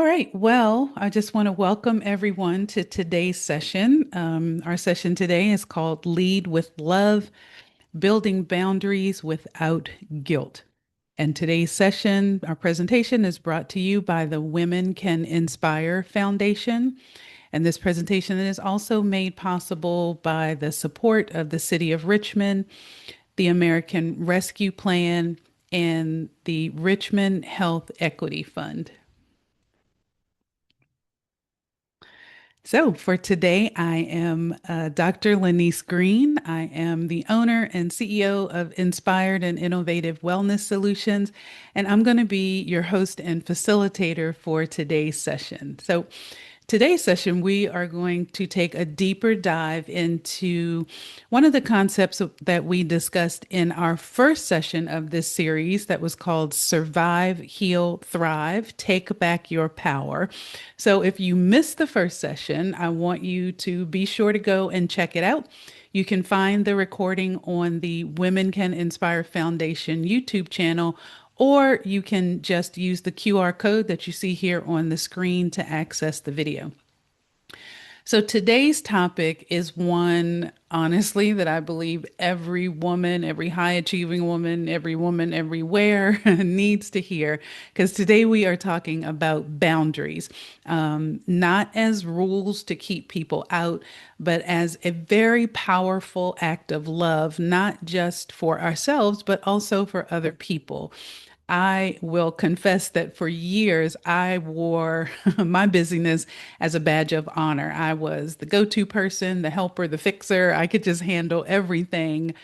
All right. Well, I just want to welcome everyone to today's session. Our session today is called Lead with Love, Building Boundaries Without Guilt. And today's session, our presentation is brought to you by the Women Can Inspire Foundation. And this presentation is also made possible by the support of the City of Richmond, the American Rescue Plan, and the Richmond Health Equity Fund. So, for today, I am Dr. Lanice Green. I am the owner and CEO of Inspired and Innovative Wellness Solutions, and I'm going to be your host and facilitator for today's session. So, today's session, we are going to take a deeper dive into one of the concepts that we discussed in our first session of this series that was called Survive, Heal, Thrive, Take Back Your Power. So if you missed the first session, I want you to be sure to go and check it out. You can find the recording on the Women Can Inspire Foundation YouTube channel, or you can just use the QR code that you see here on the screen to access the video. So today's topic is one, honestly, that I believe every woman, every high achieving woman everywhere needs to hear. Because today we are talking about boundaries, not as rules to keep people out, but as a very powerful act of love, not just for ourselves, but also for other people. I will confess that for years I wore my busyness as a badge of honor. I was the go-to person, the helper, the fixer. I could just handle everything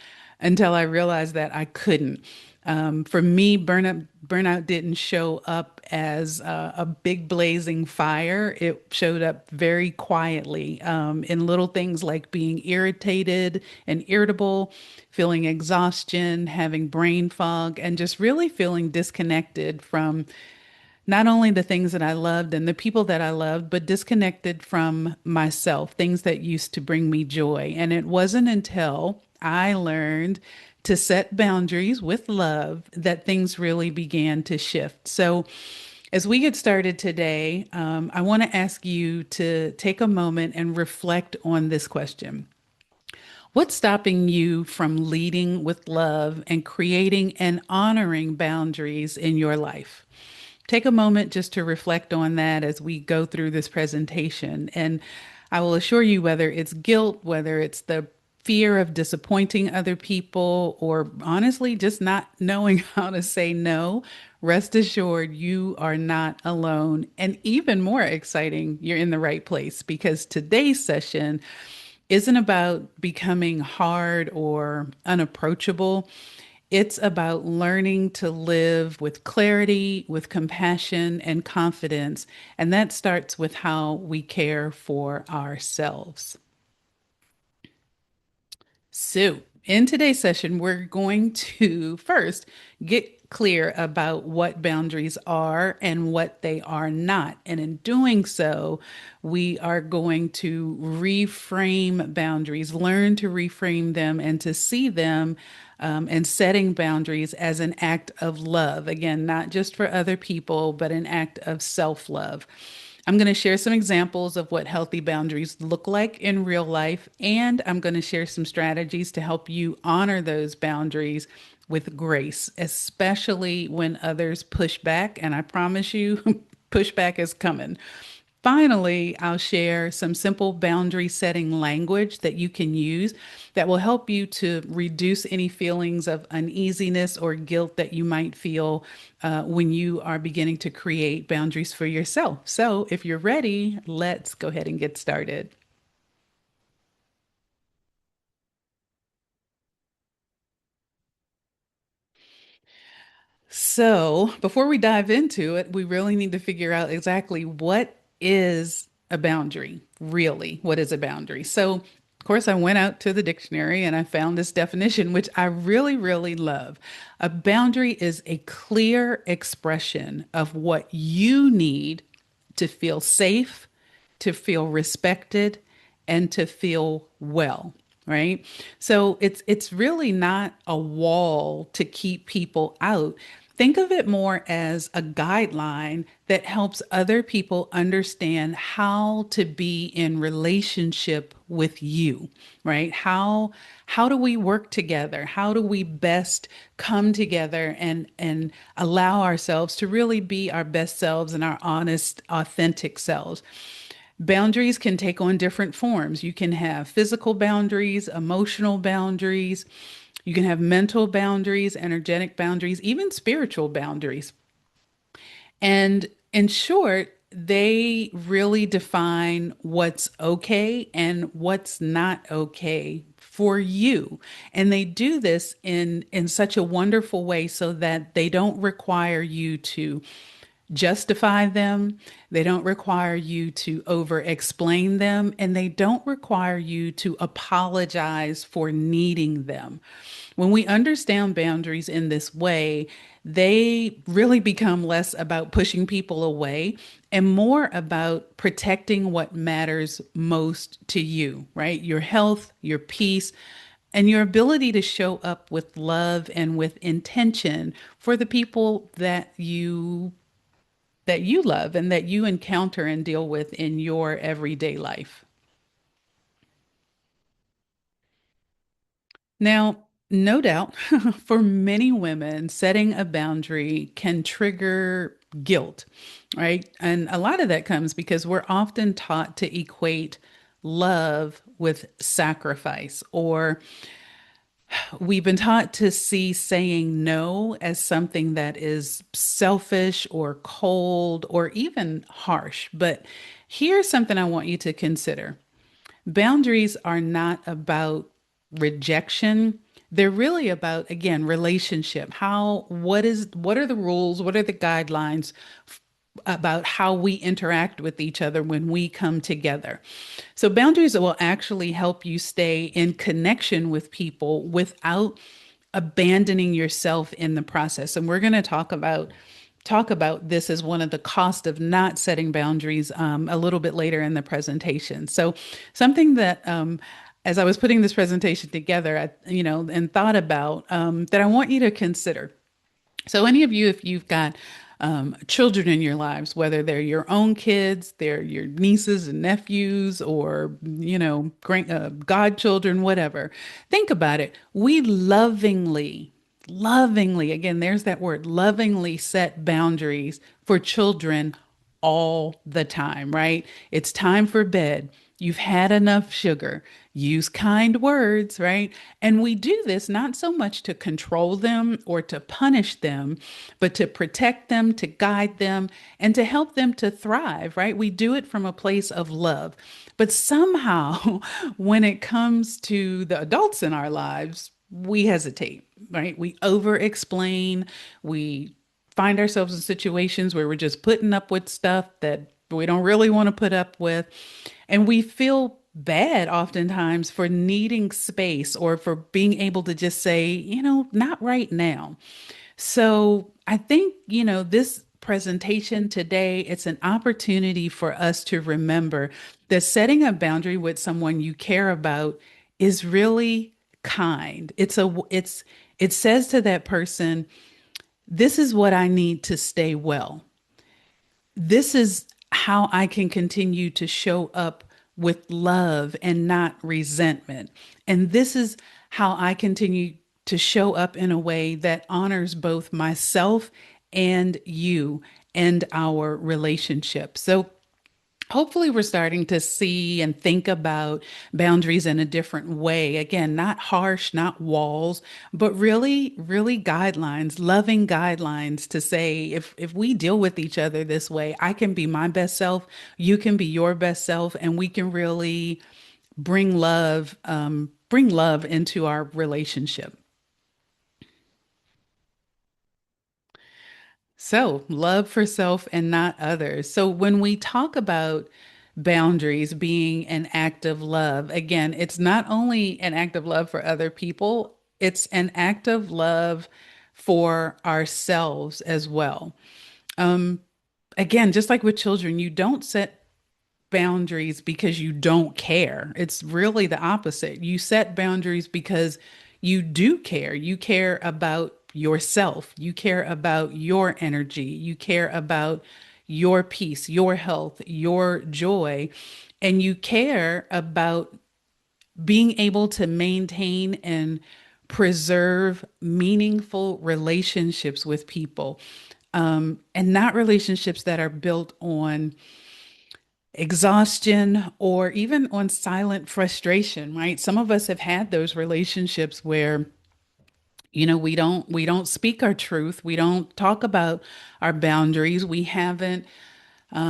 until I realized that I couldn't. For me, burnout didn't show up as a big blazing fire. It showed up very quietly in little things like being irritated and irritable, feeling exhaustion, having brain fog, and just really feeling disconnected from not only the things that I loved and the people that I loved, but disconnected from myself, things that used to bring me joy. And it wasn't until I learned to set boundaries with love that things really began to shift. So, as we get started today, I want to ask you to take a moment and reflect on this question. What's stopping you from leading with love and creating and honoring boundaries in your life? Take a moment just to reflect on that as we go through this presentation. And I will assure you, whether it's guilt, whether it's the fear of disappointing other people, or honestly just not knowing how to say no, rest assured you are not alone. And even more exciting, you're in the right place because today's session isn't about becoming hard or unapproachable. It's about learning to live with clarity, with compassion, and confidence. And that starts with how we care for ourselves. So, in today's session, we're going to first get clear about what boundaries are and what they are not. And in doing so, we are going to reframe boundaries, learn to reframe them and to see them and setting boundaries as an act of love. Again, not just for other people, but an act of self love. I'm going to share some examples of what healthy boundaries look like in real life, and I'm going to share some strategies to help you honor those boundaries with grace, especially when others push back. And I promise you, pushback is coming. Finally, I'll share some simple boundary setting language that you can use that will help you to reduce any feelings of uneasiness or guilt that you might feel when you are beginning to create boundaries for yourself. So, if you're ready, let's go ahead and get started. So, before we dive into it, we really need to figure out exactly what is a boundary, really. What is a boundary? So, of course, I went out to the dictionary and I found this definition, which I really love. A boundary is a clear expression of what you need to feel safe, to feel respected, and to feel well, right? So it's really not a wall to keep people out. Think of it more as a guideline that helps other people understand how to be in relationship with you, right? How do we work together? How do we best come together and allow ourselves to really be our best selves and our honest, authentic selves? Boundaries can take on different forms. You can have physical boundaries, emotional boundaries, you can have mental boundaries, energetic boundaries, even spiritual boundaries. And in short, they really define what's okay and what's not okay for you. And they do this in such a wonderful way so that they don't require you to justify them. They don't require you to over explain them, and they don't require you to apologize for needing them. When we understand boundaries in this way, they really become less about pushing people away and more about protecting what matters most to you, right? Your health, your peace, and your ability to show up with love and with intention for the people that you love and that you encounter and deal with in your everyday life. Now, no doubt, for many women, setting a boundary can trigger guilt, right? And a lot of that comes because we're often taught to equate love with sacrifice, or we've been taught to see saying no as something that is selfish or cold or even harsh. But here's something I want you to consider. Boundaries are not about rejection. They're really about, again, relationship. What are the rules? What are the guidelines about how we interact with each other when we come together? So boundaries will actually help you stay in connection with people without abandoning yourself in the process. And we're going to talk about this as one of the cost of not setting boundaries a little bit later in the presentation. So something that as I was putting this presentation together, and thought about that I want you to consider. So, any of you, if you've got children in your lives, whether they're your own kids, they're your nieces and nephews, or godchildren, whatever, think about it. We lovingly, again, there's that word, lovingly set boundaries for children all the time, right? It's time for bed. You've had enough sugar. Use kind words, right? And we do this not so much to control them or to punish them, but to protect them, to guide them, and to help them to thrive, right? We do it from a place of love. But somehow, when it comes to the adults in our lives, we hesitate, right? We over explain. We find ourselves in situations where we're just putting up with stuff that we don't really want to put up with. And we feel bad oftentimes for needing space or for being able to just say, not right now. So I think, this presentation today, it's an opportunity for us to remember that setting a boundary with someone you care about is really kind. It says to that person, this is what I need to stay well. This is how I can continue to show up with love and not resentment. And this is how I continue to show up in a way that honors both myself and you and our relationship. So hopefully, we're starting to see and think about boundaries in a different way. Again, not harsh, not walls, but really, really guidelines, loving guidelines to say if we deal with each other this way, I can be my best self, you can be your best self, and we can really bring love into our relationship. So, love for self and not others. So, when we talk about boundaries being an act of love, again, it's not only an act of love for other people, it's an act of love for ourselves as well. Um, Again, just like with children, you don't set boundaries because you don't care. It's really the opposite. You set boundaries because you do care. You care about yourself. You care about your energy. You care about your peace, your health, your joy, and you care about being able to maintain and preserve meaningful relationships with people, and not relationships that are built on exhaustion or even on silent frustration, right? Some of us have had those relationships where we don't speak our truth, we don't talk about our boundaries, we haven't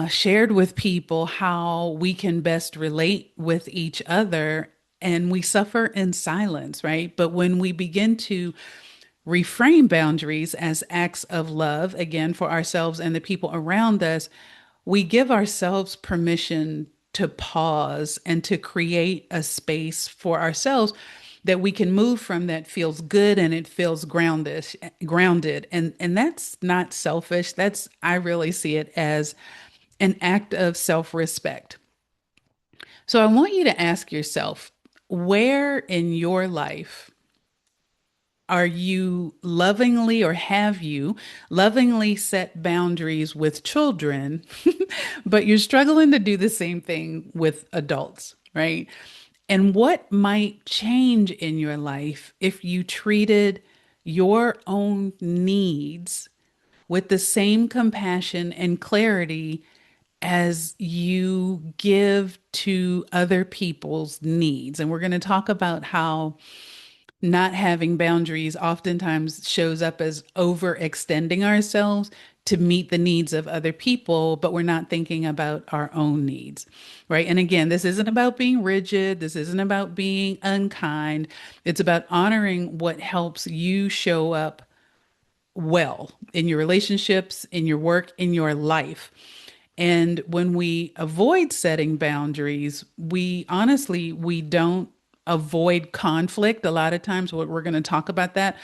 shared with people how we can best relate with each other, and we suffer in silence, right? But when we begin to reframe boundaries as acts of love, again, for ourselves and the people around us, we give ourselves permission to pause and to create a space for ourselves that we can move from, that feels good and it feels grounded. And that's not selfish. That's, I really see it as an act of self-respect. So I want you to ask yourself, where in your life are you lovingly, or have you lovingly set boundaries with children, but you're struggling to do the same thing with adults, right? And what might change in your life if you treated your own needs with the same compassion and clarity as you give to other people's needs? And we're going to talk about how not having boundaries oftentimes shows up as overextending ourselves to meet the needs of other people, but we're not thinking about our own needs, right? And again, this isn't about being rigid. This isn't about being unkind. It's about honoring what helps you show up well in your relationships, in your work, in your life. And when we avoid setting boundaries, we don't avoid conflict. A lot of times, what we're going to talk about that.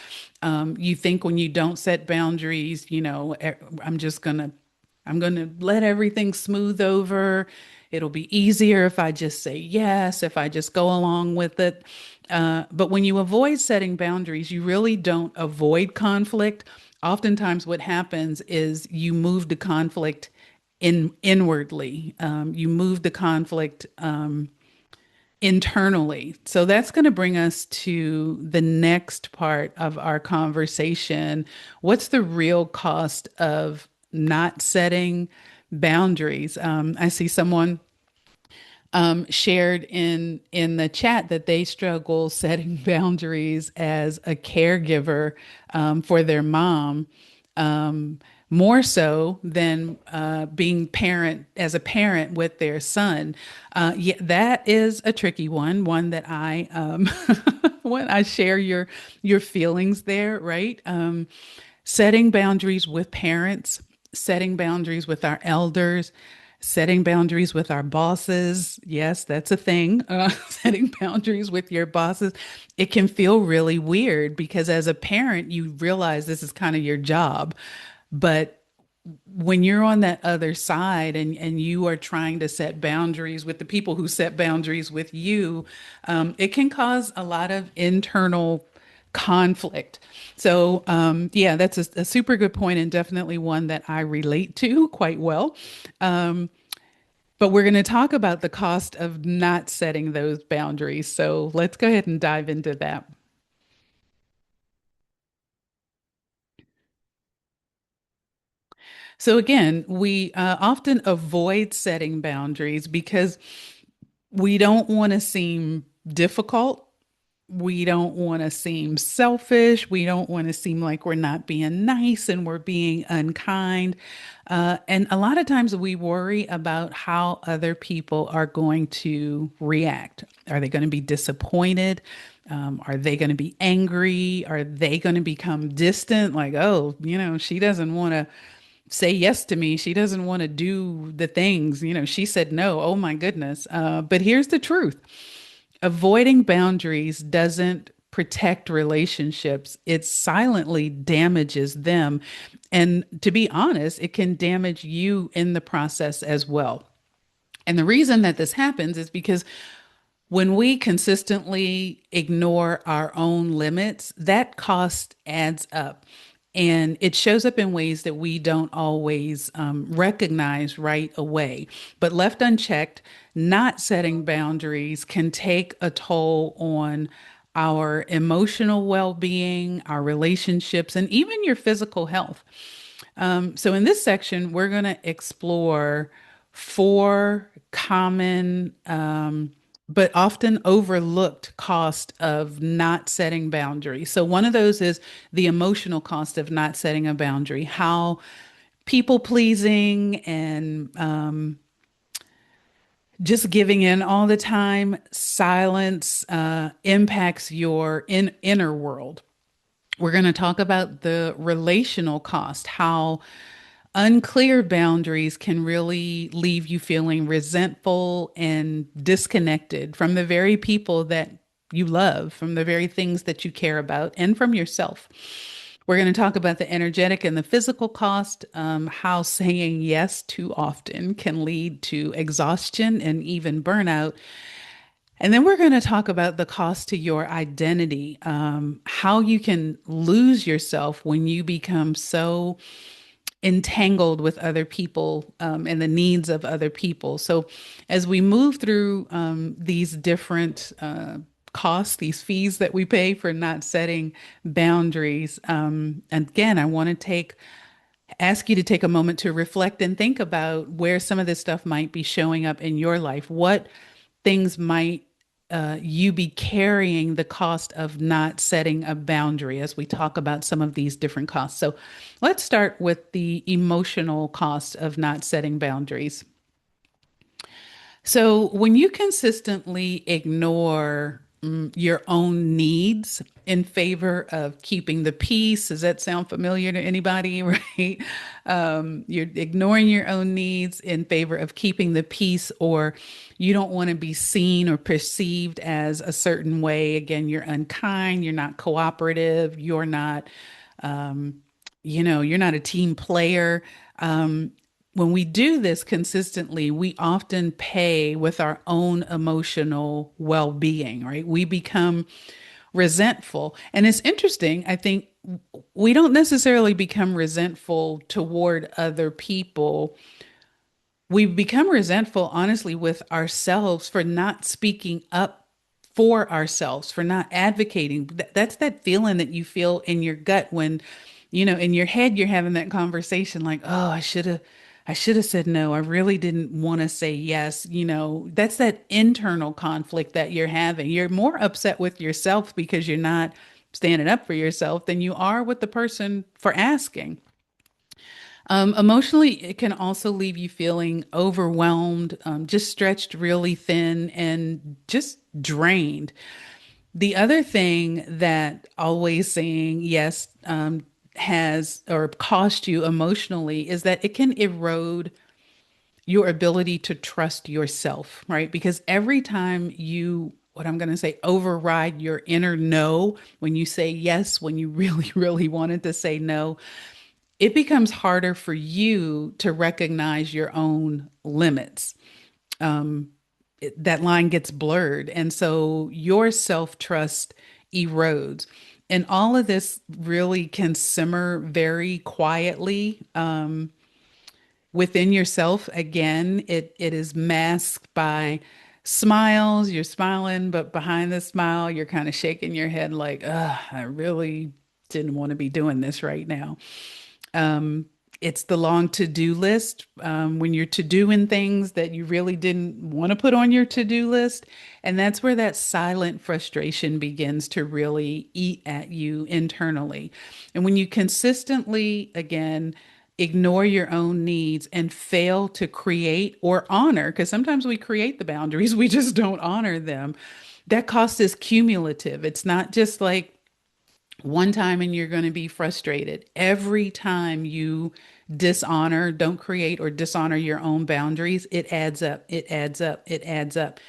You think when you don't set boundaries, I'm just I'm going to let everything smooth over. It'll be easier if I just say yes, if I just go along with it. But when you avoid setting boundaries, you really don't avoid conflict. Oftentimes, what happens is you move the conflict inwardly. You move the conflict internally. So that's going to bring us to the next part of our conversation. What's the real cost of not setting boundaries? I see someone shared in the chat that they struggle setting boundaries as a caregiver for their mom, more so than being parent as a parent with their son. Yeah, that is a tricky one that I when I share your feelings there, right? Setting boundaries with parents, setting boundaries with our elders, setting boundaries with our bosses. Yes, that's a thing. Setting boundaries with your bosses. It can feel really weird because as a parent, you realize this is kind of your job. But when you're on that other side and you are trying to set boundaries with the people who set boundaries with you, it can cause a lot of internal conflict. So, yeah, that's a super good point and definitely one that I relate to quite well. But we're going to talk about the cost of not setting those boundaries. So let's go ahead and dive into that. So, again, we often avoid setting boundaries because we don't want to seem difficult. We don't want to seem selfish. We don't want to seem like we're not being nice and we're being unkind. And a lot of times we worry about how other people are going to react. Are they going to be disappointed? Are they going to be angry? Are they going to become distant? Like, oh, she doesn't want to say yes to me. She doesn't want to do the things. She said no. Oh my goodness. But here's the truth. Avoiding boundaries doesn't protect relationships. It silently damages them. And to be honest, it can damage you in the process as well. And the reason that this happens is because When we consistently ignore our own limits, that cost adds up. And it shows up in ways that we don't always recognize right away. But left unchecked, not setting boundaries can take a toll on our emotional well being, our relationships, and even your physical health. So, in this section, we're going to explore four common but often overlooked cost of not setting boundaries. So, one of those is the emotional cost of not setting a boundary, how people pleasing and just giving in all the time, silence impacts your inner world. We're going to talk about the relational cost, how unclear boundaries can really leave you feeling resentful and disconnected from the very people that you love, from the very things that you care about, and from yourself. We're going to talk about the energetic and the physical cost, how saying yes too often can lead to exhaustion and even burnout. And then we're going to talk about the cost to your identity, how you can lose yourself when you become so entangled with other people and the needs of other people. So, as we move through these different costs, these fees that we pay for not setting boundaries, again, I want to ask you to take a moment to reflect and think about where some of this stuff might be showing up in your life. What things might you be carrying the cost of not setting a boundary as we talk about some of these different costs? So let's start with the emotional cost of not setting boundaries. So, when you consistently ignore your own needs in favor of keeping the peace, does that sound familiar to anybody? Right? You're ignoring your own needs in favor of keeping the peace, or you don't want to be seen or perceived as a certain way. Again, you're unkind, you're not cooperative, you're not you're not a team player. When we do this consistently, we often pay with our own emotional well being, right? We become resentful. And it's interesting, I think we don't necessarily become resentful toward other people. We become resentful, honestly, with ourselves for not speaking up for ourselves, for not advocating. That's that feeling that you feel in your gut when, in your head, you're having that conversation like, oh, I should have said no. I really didn't want to say yes. That's that internal conflict that you're having. You're more upset with yourself because you're not standing up for yourself than you are with the person for asking. Emotionally, it can also leave you feeling overwhelmed, just stretched really thin, and just drained. The other thing that always saying yes has or cost you emotionally is that it can erode your ability to trust yourself, right? Because every time you, what I'm going to say, override your inner no, when you say yes, when you really, really wanted to say no, it becomes harder for you to recognize your own limits. That line gets blurred. And so your self trust erodes. And all of this really can simmer very quietly within yourself. Again, it is masked by smiles. You're smiling, but behind the smile, you're kind of shaking your head like, I really didn't want to be doing this right now. Um, it's the long to-do list when you're to-doing things that you really didn't want to put on your to-do list. And that's where that silent frustration begins to really eat at you internally. And when you consistently, again, ignore your own needs and fail to create or honor, because sometimes we create the boundaries, we just don't honor them. That cost is cumulative. It's not just like one time and you're going to be frustrated. Every time you dishonor, don't create or dishonor your own boundaries, it adds up, it adds up, it adds up.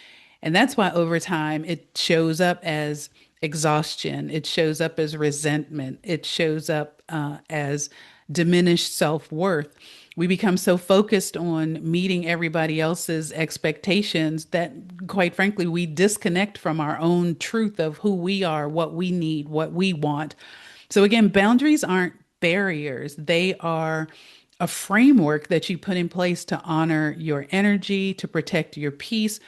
And that's why over time it shows up as exhaustion, it shows up as resentment, it shows up as diminished self worth. We become so focused on meeting everybody else's expectations that, quite frankly, we disconnect from our own truth of who we are, what we need, what we want. So, again, boundaries aren't barriers, they are a framework that you put in place to honor your energy, to protect your peace,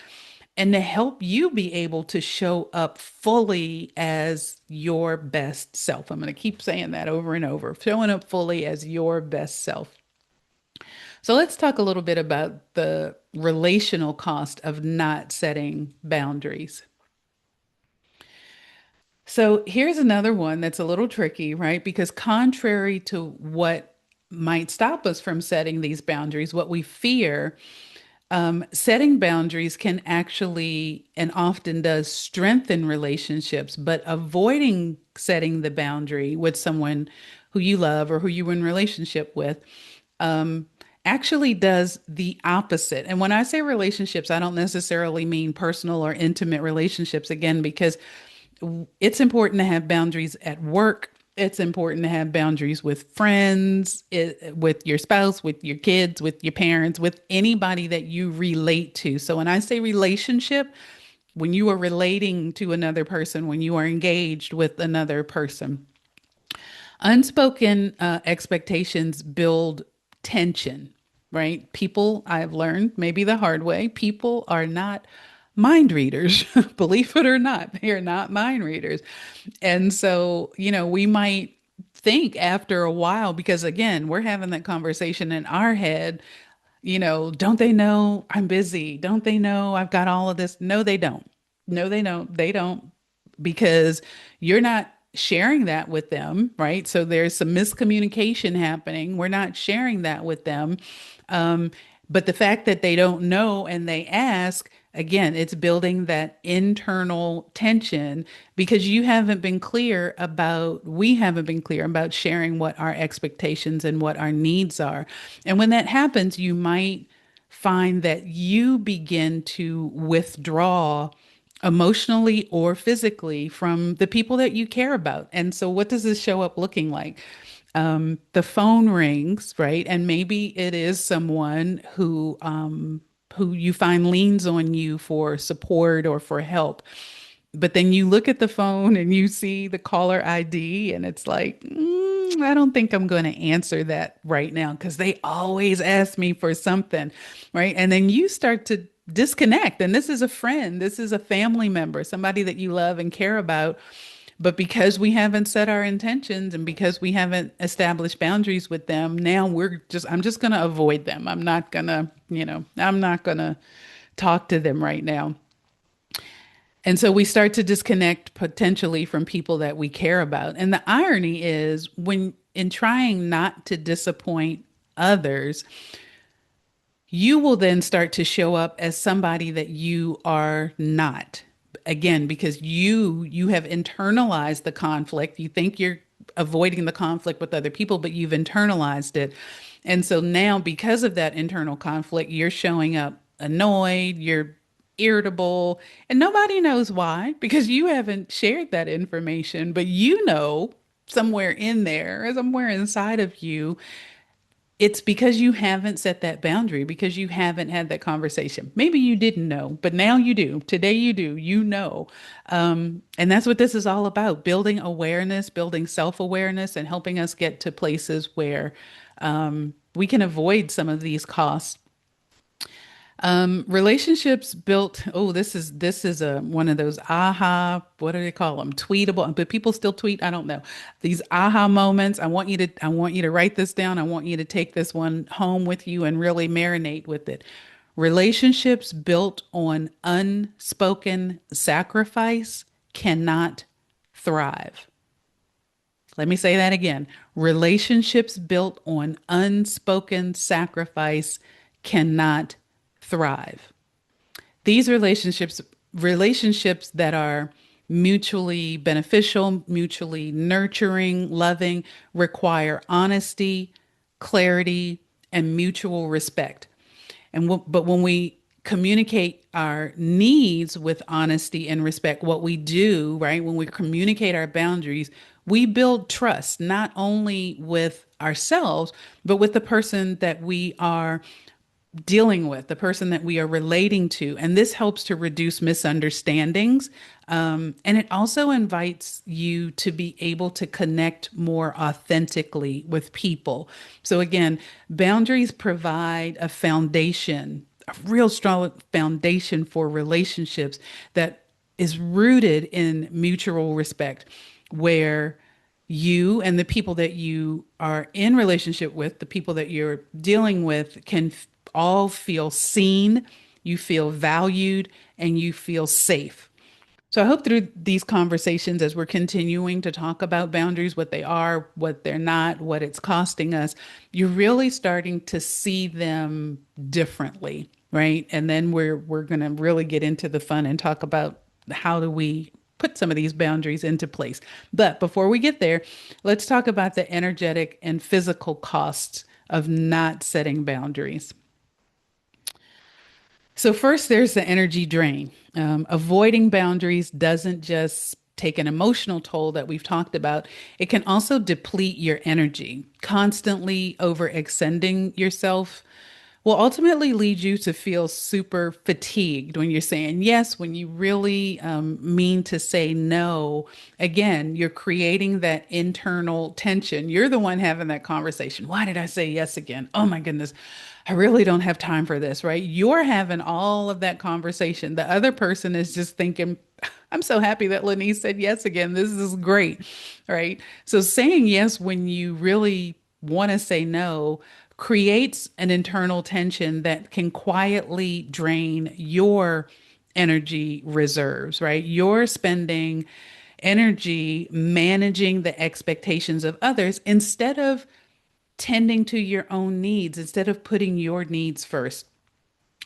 and to help you be able to show up fully as your best self. I'm going to keep saying that over and over, showing up fully as your best self. So let's talk a little bit about the relational cost of not setting boundaries. So here's another one that's a little tricky, right? Because contrary to what might stop us from setting these boundaries, what we fear, setting boundaries can actually and often does strengthen relationships, but avoiding setting the boundary with someone who you love or who you're in relationship with um, actually does the opposite. And when I say relationships, I don't necessarily mean personal or intimate relationships, again, because it's important to have boundaries at work. It's important to have boundaries with friends, with your spouse, with your kids, with your parents, with anybody that you relate to. So when I say relationship, when you are relating to another person, when you are engaged with another person, unspoken expectations build tension, right? People, I've learned maybe the hard way, people are not mind readers. Believe it or not, they are not mind readers. And so, we might think after a while, because again, we're having that conversation in our head, don't they know I'm busy? Don't they know I've got all of this? No, they don't. No, they don't. They don't, because you're not sharing that with them, right? So there's some miscommunication happening. We're not sharing that with them. Um, but the fact that they don't know and they ask, again, it's building that internal tension because we haven't been clear about sharing what our expectations and what our needs are. And when that happens, you might find that you begin to withdraw emotionally or physically from the people that you care about. And so, what does this show up looking like? The phone rings, right? And maybe it is someone who you find leans on you for support or for help. But then you look at the phone and you see the caller ID, and it's like, I don't think I'm going to answer that right now because they always ask me for something, right? And then you start to disconnect. And this is a friend, this is a family member, somebody that you love and care about. But because we haven't set our intentions and because we haven't established boundaries with them, now I'm just going to avoid them. I'm not going to talk to them right now. And so we start to disconnect potentially from people that we care about. And the irony is when in trying not to disappoint others, you will then start to show up as somebody that you are not. Again, because you have internalized the conflict. You think you're avoiding the conflict with other people, but you've internalized it. And so now because of that internal conflict, you're showing up annoyed, you're irritable, and nobody knows why because you haven't shared that information, but somewhere in there, somewhere inside of you, it's because you haven't set that boundary, because you haven't had that conversation. Maybe you didn't know, but now you do. Today you do, and that's what this is all about, building awareness, building self-awareness, and helping us get to places where we can avoid some of these costs. Relationships built. Oh, this is a one of those aha. What do they call them? Tweetable. But people still tweet. I don't know. These aha moments. I want you to write this down. I want you to take this one home with you and really marinate with it. Relationships built on unspoken sacrifice cannot thrive. Let me say that again. Relationships built on unspoken sacrifice cannot thrive. These relationships that are mutually beneficial, mutually nurturing, loving, require honesty, clarity, and mutual respect. But when we communicate our needs with honesty and respect, what we do, right, when we communicate our boundaries, we build trust not only with ourselves, but with the person that we are dealing with, the person that we are relating to. And this helps to reduce misunderstandings. And it also invites you to be able to connect more authentically with people. So, again, boundaries provide a foundation, a real strong foundation for relationships that is rooted in mutual respect, where you and the people that you are in relationship with, the people that you're dealing with, can all feel seen, you feel valued, and you feel safe. So I hope through these conversations, as we're continuing to talk about boundaries, what they are, what they're not, what it's costing us, you're really starting to see them differently, right? And then we're going to really get into the fun and talk about how do we put some of these boundaries into place. But before we get there, let's talk about the energetic and physical costs of not setting boundaries. So, first, there's the energy drain. Avoiding boundaries doesn't just take an emotional toll that we've talked about, it can also deplete your energy. Constantly overextending yourself will ultimately lead you to feel super fatigued when you're saying yes, when you really mean to say no. Again, you're creating that internal tension. You're the one having that conversation. Why did I say yes again? Oh my goodness. I really don't have time for this, right? You're having all of that conversation. The other person is just thinking, I'm so happy that Lenise said yes again. This is great, right? So saying yes when you really want to say no creates an internal tension that can quietly drain your energy reserves, right? You're spending energy managing the expectations of others instead of tending to your own needs, instead of putting your needs first.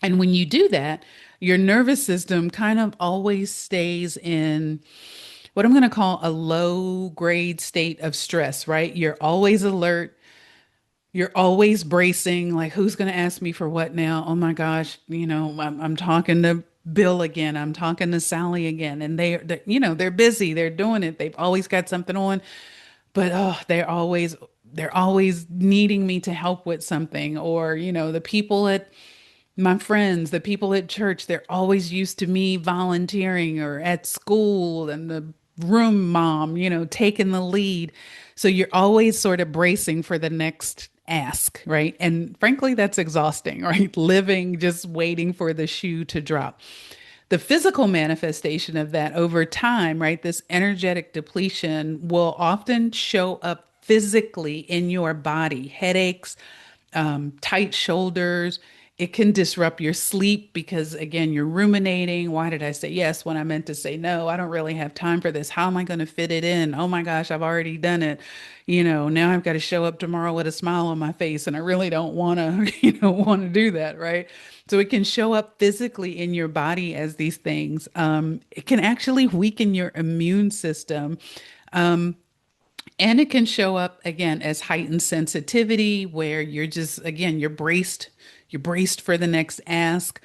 And when you do that, your nervous system kind of always stays in what I'm going to call a low grade state of stress, right? You're always alert. You're always bracing, like, who's going to ask me for what now? Oh my gosh, I'm talking to Bill again. I'm talking to Sally again. And they're busy. They're doing it. They've always got something on, but oh, they're always needing me to help with something. Or, the people at my friends, the people at church, they're always used to me volunteering, or at school and the room mom, taking the lead. So you're always sort of bracing for the next ask, right? And frankly, that's exhausting, right? Living just waiting for the shoe to drop. The physical manifestation of that over time, right? This energetic depletion will often show up physically in your body, headaches, tight shoulders. It can disrupt your sleep because, again, you're ruminating. Why did I say yes when I meant to say no? I don't really have time for this. How am I going to fit it in? Oh my gosh, I've already done it. Now I've got to show up tomorrow with a smile on my face, and I really don't want to, want to do that, right? So it can show up physically in your body as these things. It can actually weaken your immune system. And it can show up again as heightened sensitivity, where you're just, again, you're braced for the next ask,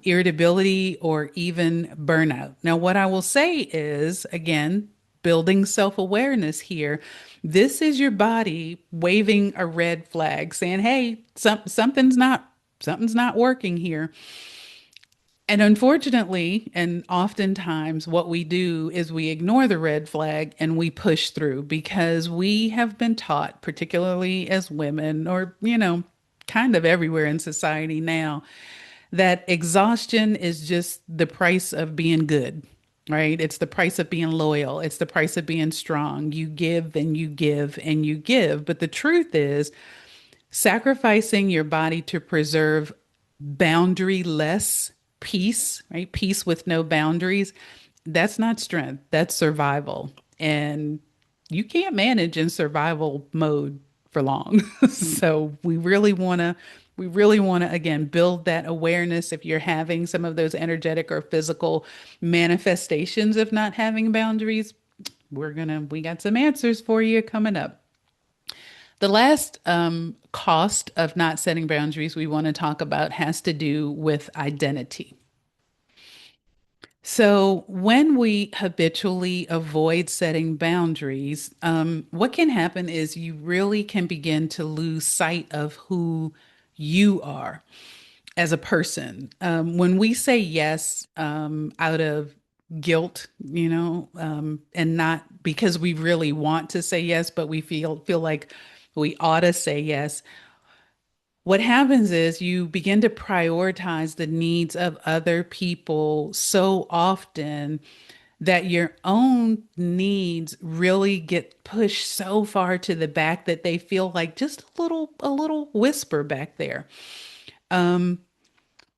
irritability, or even burnout. Now, what I will say is, again, building self awareness here. This is your body waving a red flag saying, hey, something's not working here. And unfortunately, and oftentimes, what we do is we ignore the red flag and we push through because we have been taught, particularly as women, or, kind of everywhere in society now, that exhaustion is just the price of being good, right? It's the price of being loyal. It's the price of being strong. You give and you give and you give. But the truth is, sacrificing your body to preserve boundaryless peace, right? Peace with no boundaries. That's not strength, that's survival. And you can't manage in survival mode for long. So we really want to again build that awareness if you're having some of those energetic or physical manifestations of not having boundaries. We got some answers for you coming up. The last cost of not setting boundaries we want to talk about has to do with identity. So, when we habitually avoid setting boundaries, what can happen is you really can begin to lose sight of who you are as a person. When we say yes out of guilt, and not because we really want to say yes, but we feel like we ought to say yes. What happens is you begin to prioritize the needs of other people so often that your own needs really get pushed so far to the back that they feel like just a little whisper back there.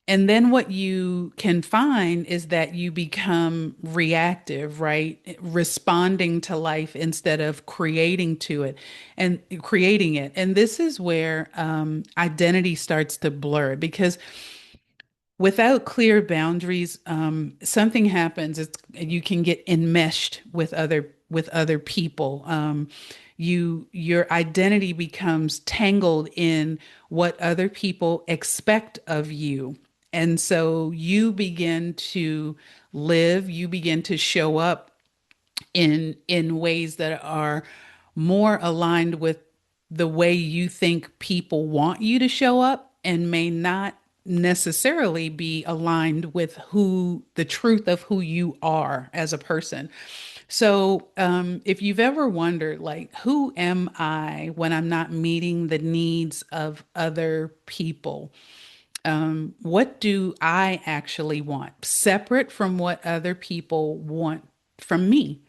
And then what you can find is that you become reactive, right? Responding to life instead of creating to it and creating it. And this is where identity starts to blur because without clear boundaries, something happens. You can get enmeshed with other people. Your identity becomes tangled in what other people expect of you, and so you begin to live. You begin to show up in ways that are more aligned with the way you think people want you to show up and may not necessarily be aligned with who the truth of who you are as a person. So, if you've ever wondered, like, who am I when I'm not meeting the needs of other people? What do I actually want, separate from what other people want from me?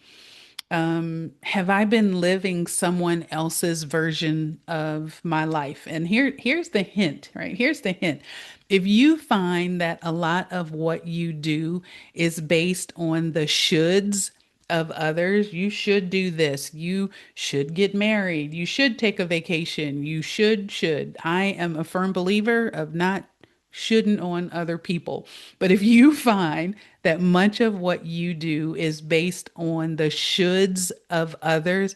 Have I been living someone else's version of my life? And here's the hint, right? Here's the hint. If you find that a lot of what you do is based on the shoulds of others, you should do this, you should get married, you should take a vacation, you should. I am a firm believer of not shouldn't on other people. But if you find that much of what you do is based on the shoulds of others,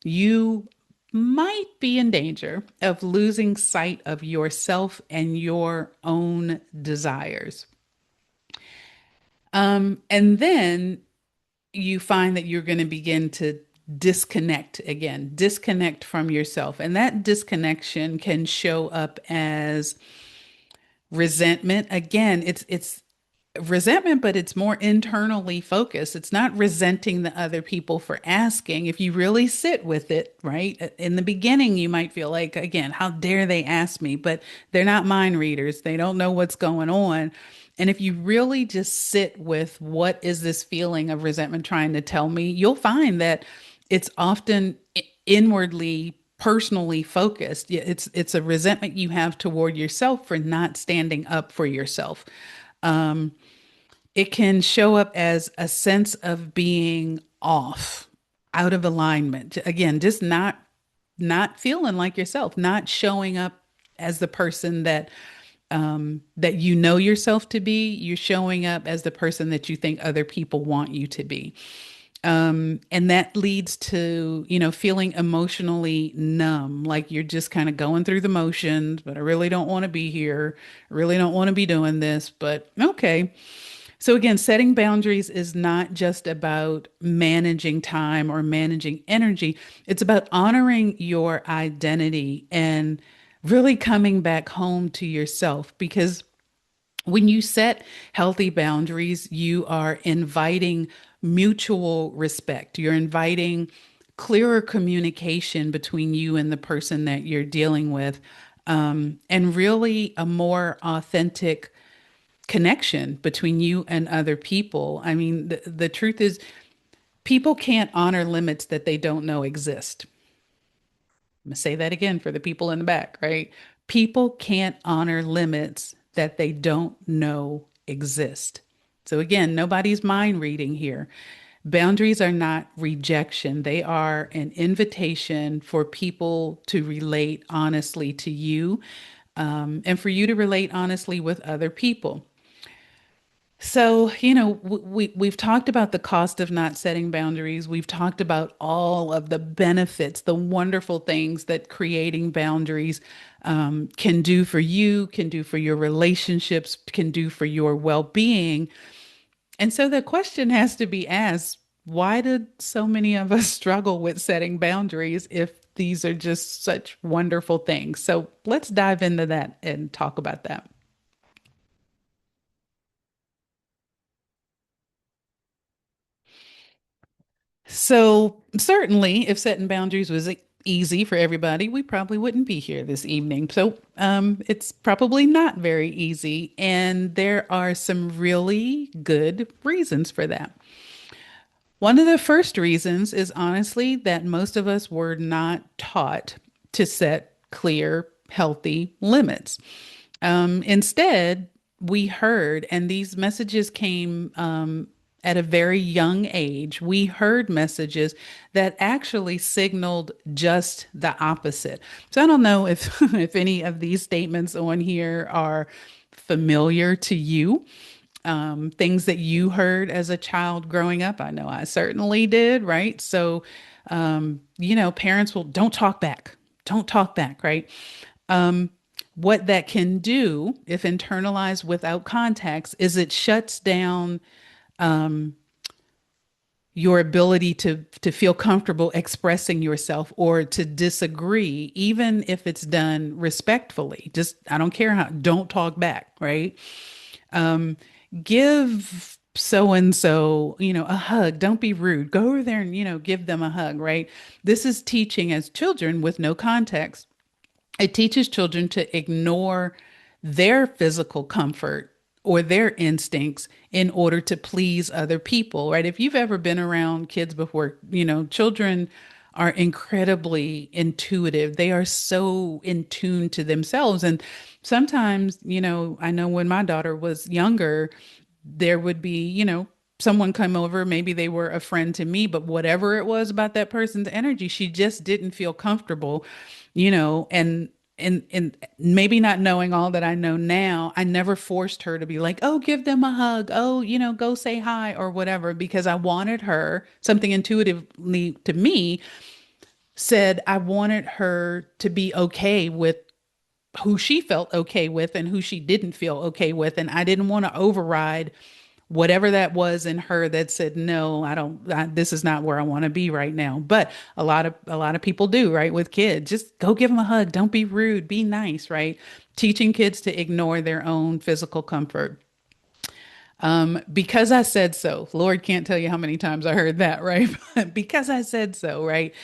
you might be in danger of losing sight of yourself and your own desires. And then you find that you're going to begin to disconnect from yourself. And that disconnection can show up as resentment. Again, it's resentment, but it's more internally focused. It's not resenting the other people for asking. If you really sit with it, right? In the beginning, you might feel like, again, how dare they ask me? But they're not mind readers. They don't know what's going on. And if you really just sit with what is this feeling of resentment trying to tell me, you'll find that it's often inwardly personally focused. Yeah, it's a resentment you have toward yourself for not standing up for yourself. It can show up as a sense of being off, out of alignment. Again, just not feeling like yourself, not showing up as the person that you know yourself to be. You're showing up as the person that you think other people want you to be. And that leads to, feeling emotionally numb, like you're just kind of going through the motions, but I really don't want to be here. I really don't want to be doing this, but okay. So again, setting boundaries is not just about managing time or managing energy. It's about honoring your identity and really coming back home to yourself, because when you set healthy boundaries, you are inviting mutual respect. You're inviting clearer communication between you and the person that you're dealing with, and really a more authentic connection between you and other people. I mean, the truth is, people can't honor limits that they don't know exist. I'm going to say that again for the people in the back, right? People can't honor limits that they don't know exist. So, again, nobody's mind reading here. Boundaries are not rejection, they are an invitation for people to relate honestly to you, and for you to relate honestly with other people. So, we've talked about the cost of not setting boundaries. We've talked about all of the benefits, the wonderful things that creating boundaries can do for you, can do for your relationships, can do for your well-being. And so the question has to be asked, why did so many of us struggle with setting boundaries if these are just such wonderful things? So let's dive into that and talk about that. So, certainly, if setting boundaries was easy for everybody, we probably wouldn't be here this evening. So, it's probably not very easy. And there are some really good reasons for that. One of the first reasons is honestly that most of us were not taught to set clear, healthy limits. Instead, we heard, and these messages came at a very young age. We heard messages that actually signaled just the opposite. So I don't know if if any of these statements on here are familiar to you, things that you heard as a child growing up. I know I certainly did, right? So, parents will don't talk back, right? What that can do, if internalized without context, is it shuts down your ability to feel comfortable expressing yourself or to disagree, even if it's done respectfully. Just I don't care how, don't talk back, right? Give so and so, a hug. Don't be rude. Go over there and, give them a hug, right? This is teaching as children with no context. It teaches children to ignore their physical comfort or their instincts in order to please other people, right? If you've ever been around kids before, children are incredibly intuitive. They are so in tune to themselves. And sometimes, I know when my daughter was younger, there would be, someone come over, maybe they were a friend to me, but whatever it was about that person's energy, she just didn't feel comfortable, and maybe not knowing all that I know now, I never forced her to be like, oh, give them a hug. Oh, go say hi or whatever, because I wanted her, something intuitively to me said I wanted her to be okay with who she felt okay with and who she didn't feel okay with. And I didn't want to override whatever that was in her that said, no, this is not where I want to be right now. But a lot of people do, right? With kids, just go give them a hug. Don't be rude, be nice, right? Teaching kids to ignore their own physical comfort. Because I said so. Lord can't tell you how many times I heard that, right? Because I said so, right?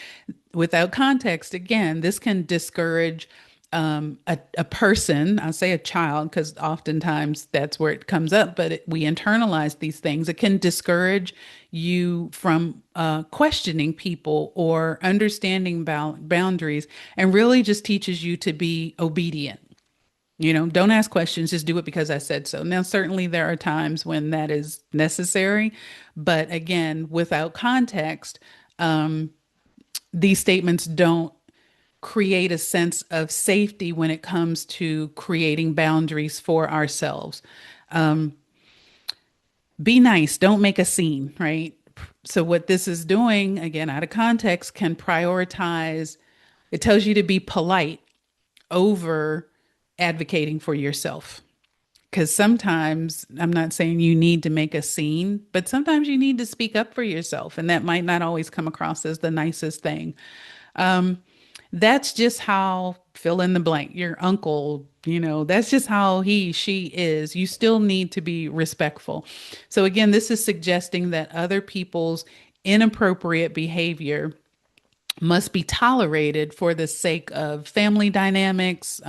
Without context, again, this can discourage a person, I'll say a child, because oftentimes that's where it comes up, but we internalize these things. It can discourage you from questioning people or understanding boundaries, and really just teaches you to be obedient. Don't ask questions, just do it because I said so. Now, certainly there are times when that is necessary, but again, without context, these statements don't create a sense of safety when it comes to creating boundaries for ourselves. Be nice, don't make a scene, right? So, what this is doing, again, out of context, can prioritize, it tells you to be polite over advocating for yourself. Because sometimes, I'm not saying you need to make a scene, but sometimes you need to speak up for yourself. And that might not always come across as the nicest thing. That's just how fill in the blank, your uncle, that's just how she is. You still need to be respectful. So, again, this is suggesting that other people's inappropriate behavior must be tolerated for the sake of family dynamics,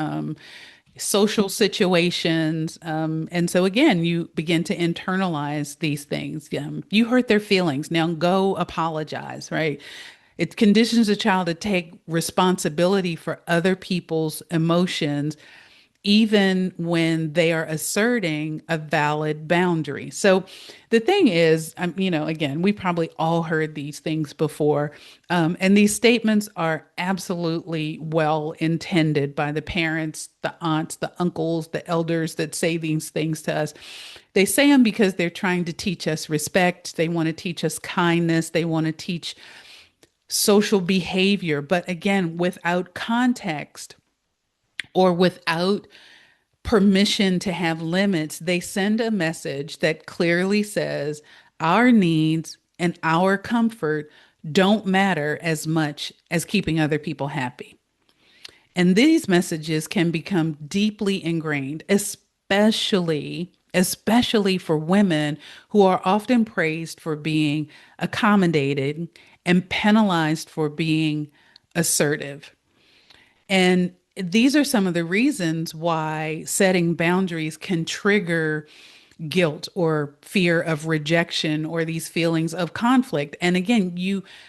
social situations. And so, again, you begin to internalize these things. You hurt their feelings. Now go apologize, right? It conditions a child to take responsibility for other people's emotions, even when they are asserting a valid boundary. So the thing is, again, we probably all heard these things before. And these statements are absolutely well intended by the parents, the aunts, the uncles, the elders that say these things to us. They say them because they're trying to teach us respect. They want to teach us kindness. They want to teach social behavior. But again, without context or without permission to have limits, they send a message that clearly says our needs and our comfort don't matter as much as keeping other people happy. And these messages can become deeply ingrained, especially for women who are often praised for being accommodated and penalized for being assertive. And these are some of the reasons why setting boundaries can trigger guilt or fear of rejection or these feelings of conflict. And again,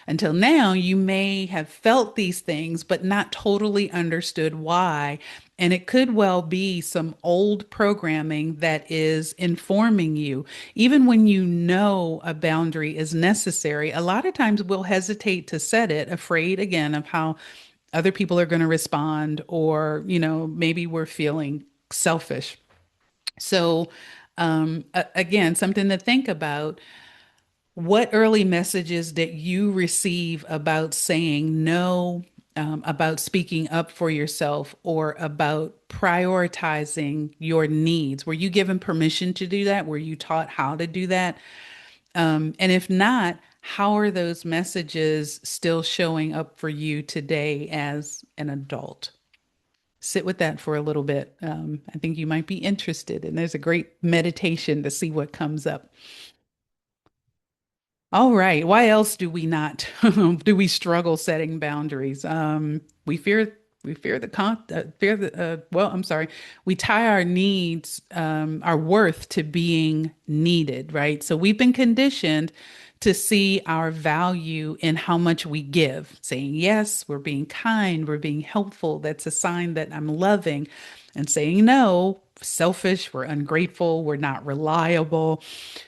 until now, you may have felt these things, but not totally understood why. And it could well be some old programming that is informing you. Even when you know a boundary is necessary, a lot of times we'll hesitate to set it, afraid again of how other people are going to respond, or, maybe we're feeling selfish. So, again, something to think about. What early messages that you receive about saying no, about speaking up for yourself, or about prioritizing your needs? Were you given permission to do that? Were you taught how to do that? And if not, how are those messages still showing up for you today as an adult? Sit with that for a little bit. I think you might be interested, and there's a great meditation to see what comes up. All right. Why else do we not do we struggle setting boundaries? We fear the con fear the well, I'm sorry. We tie our needs, our worth to being needed, right? So we've been conditioned to see our value in how much we give. Saying yes, we're being kind, we're being helpful. That's a sign that I'm loving. And saying no, selfish, we're ungrateful, we're not reliable.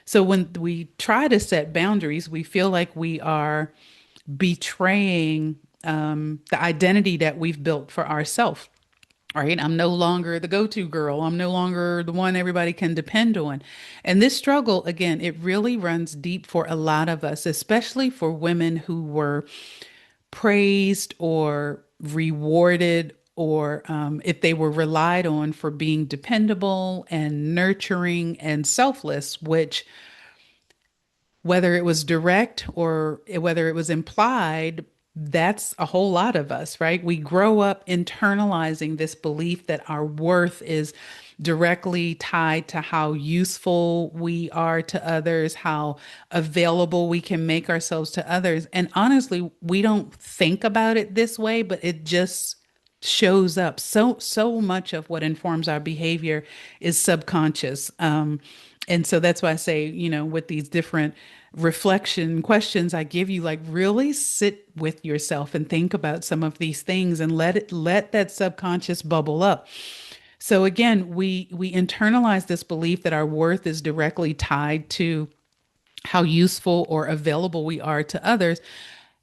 So when we try to set boundaries, we feel like we are betraying the identity that we've built for ourselves. Right. I'm no longer the go-to girl. I'm no longer the one everybody can depend on. And this struggle, again, it really runs deep for a lot of us, especially for women who were praised or rewarded, or if they were relied on for being dependable and nurturing and selfless, which, whether it was direct or whether it was implied, that's a whole lot of us, right? We grow up internalizing this belief that our worth is directly tied to how useful we are to others, how available we can make ourselves to others. And honestly, we don't think about it this way, but it just shows up. So much of what informs our behavior is subconscious. And so that's why I say, with these different reflection questions I give you, like, really sit with yourself and think about some of these things and let that subconscious bubble up. So again, we internalize this belief that our worth is directly tied to how useful or available we are to others.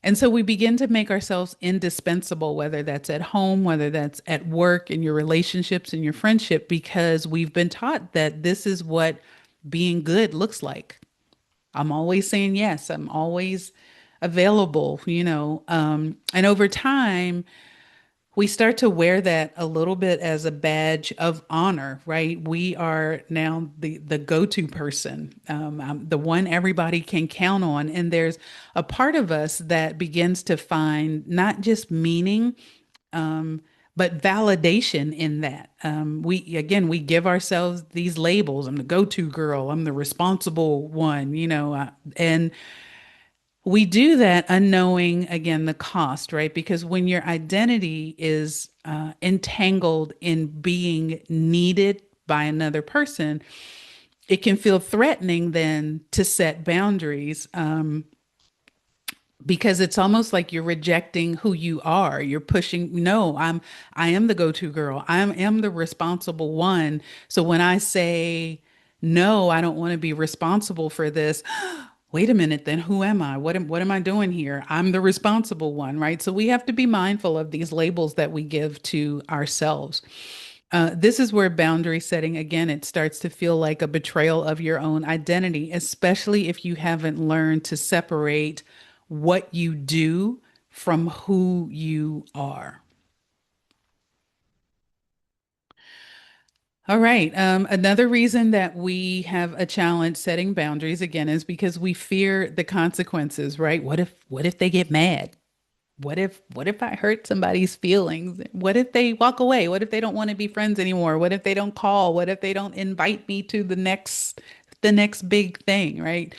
And so we begin to make ourselves indispensable, whether that's at home, whether that's at work, in your relationships, in your friendship, because we've been taught that this is what being good looks like. I'm always saying yes, I'm always available, and over time, we start to wear that a little bit as a badge of honor, right? We are now the go-to person, I'm the one everybody can count on. And there's a part of us that begins to find not just meaning, but validation in that. We give ourselves these labels. I'm the go-to girl. I'm the responsible one, and we do that unknowing, again, the cost, right? Because when your identity is entangled in being needed by another person, it can feel threatening then to set boundaries, because it's almost like you're rejecting who you are. You're pushing, no, I am the go-to girl. I am the responsible one. So when I say no, I don't want to be responsible for this. Wait a minute, then who am I? What am I doing here? I'm the responsible one, right? So we have to be mindful of these labels that we give to ourselves. This is where boundary setting, again, it starts to feel like a betrayal of your own identity, especially if you haven't learned to separate what you do from who you are. All right. Another reason that we have a challenge setting boundaries again is because we fear the consequences, right? What if they get mad? What if I hurt somebody's feelings? What if they walk away? What if they don't want to be friends anymore? What if they don't call? What if they don't invite me to the next big thing, right?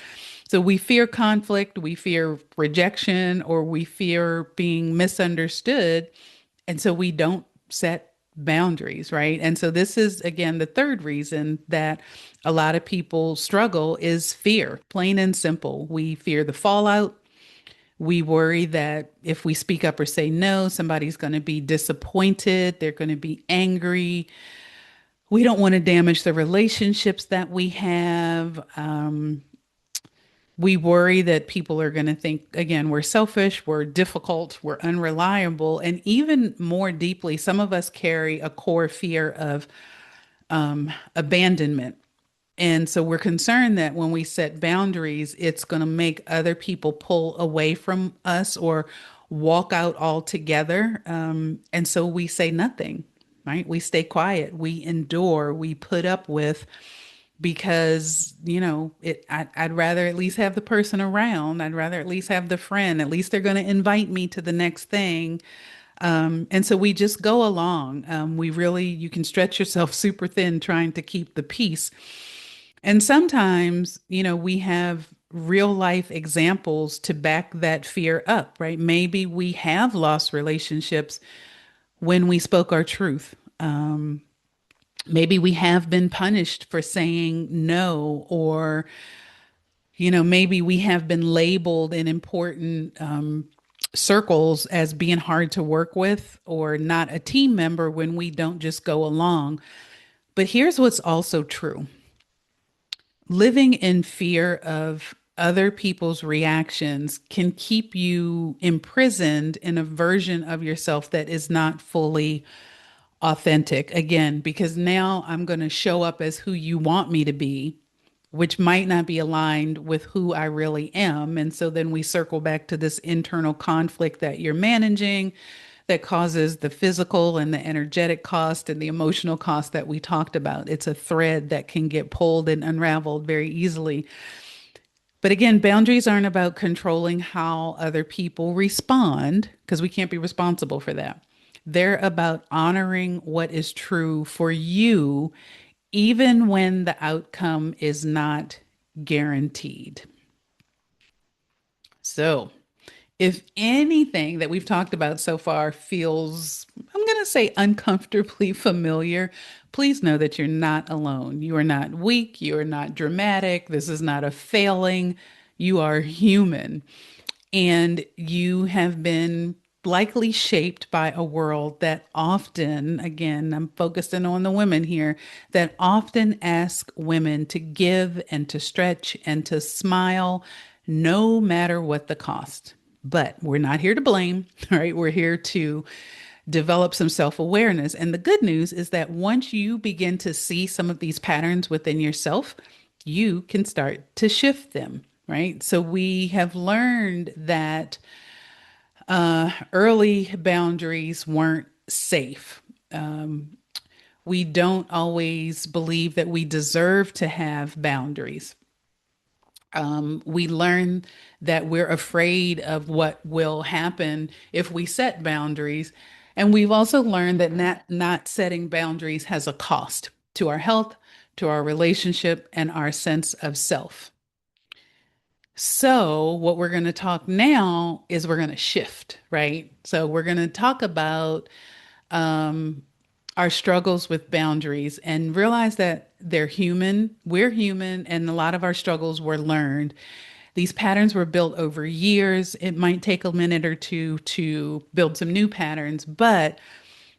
So we fear conflict, we fear rejection, or we fear being misunderstood. And so we don't set boundaries, right? And so this is again the third reason that a lot of people struggle is fear, plain and simple. We fear the fallout. We worry that if we speak up or say no, somebody's going to be disappointed, they're going to be angry. We don't want to damage the relationships that we have. We worry that people are going to think, again, we're selfish, we're difficult, we're unreliable. And even more deeply, some of us carry a core fear of abandonment. And so we're concerned that when we set boundaries, it's going to make other people pull away from us or walk out altogether. And so we say nothing, right? We stay quiet, we endure, we put up with because, I'd rather at least have the person around. I'd rather at least have the friend. At least they're going to invite me to the next thing. And so we just go along. You can stretch yourself super thin trying to keep the peace. And sometimes, we have real life examples to back that fear up, right? Maybe we have lost relationships when we spoke our truth. Maybe we have been punished for saying no, or, maybe we have been labeled in important circles as being hard to work with or not a team member when we don't just go along. But here's what's also true: living in fear of other people's reactions can keep you imprisoned in a version of yourself that is not fully authentic. Again, because now I'm going to show up as who you want me to be, which might not be aligned with who I really am. And so then we circle back to this internal conflict that you're managing that causes the physical and the energetic cost and the emotional cost that we talked about. It's a thread that can get pulled and unraveled very easily. But again, boundaries aren't about controlling how other people respond because we can't be responsible for that. They're about honoring what is true for you, even when the outcome is not guaranteed. So, if anything that we've talked about so far feels, I'm going to say, uncomfortably familiar, please know that you're not alone. You are not weak. You are not dramatic. This is not a failing. You are human. And you have been likely shaped by a world that often, again, I'm focusing on the women here, that often ask women to give and to stretch and to smile no matter what the cost. But we're not here to blame, right? We're here to develop some self awareness. And the good news is that once you begin to see some of these patterns within yourself, you can start to shift them, right? So we have learned that early boundaries weren't safe. We don't always believe that we deserve to have boundaries. We learn that we're afraid of what will happen if we set boundaries. And we've also learned that not setting boundaries has a cost to our health, to our relationship, and our sense of self. So, what we're going to talk now is we're going to shift, right? So, we're going to talk about um, our struggles with boundaries and realize that they're human. We're human, and a lot of our struggles were learned. These patterns were built over years. It might take a minute or two to build some new patterns, but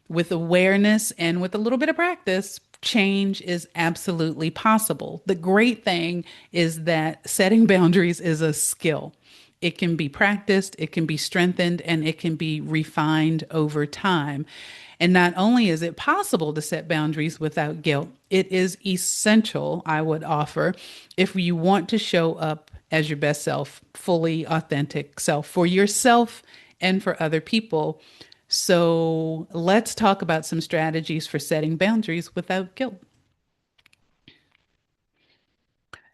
with awareness and with a little bit of practice, change is absolutely possible. The great thing is that setting boundaries is a skill. It can be practiced, it can be strengthened, and it can be refined over time. And not only is it possible to set boundaries without guilt, it is essential, I would offer, if you want to show up as your best self, fully authentic self for yourself and for other people. So let's talk about some strategies for setting boundaries without guilt.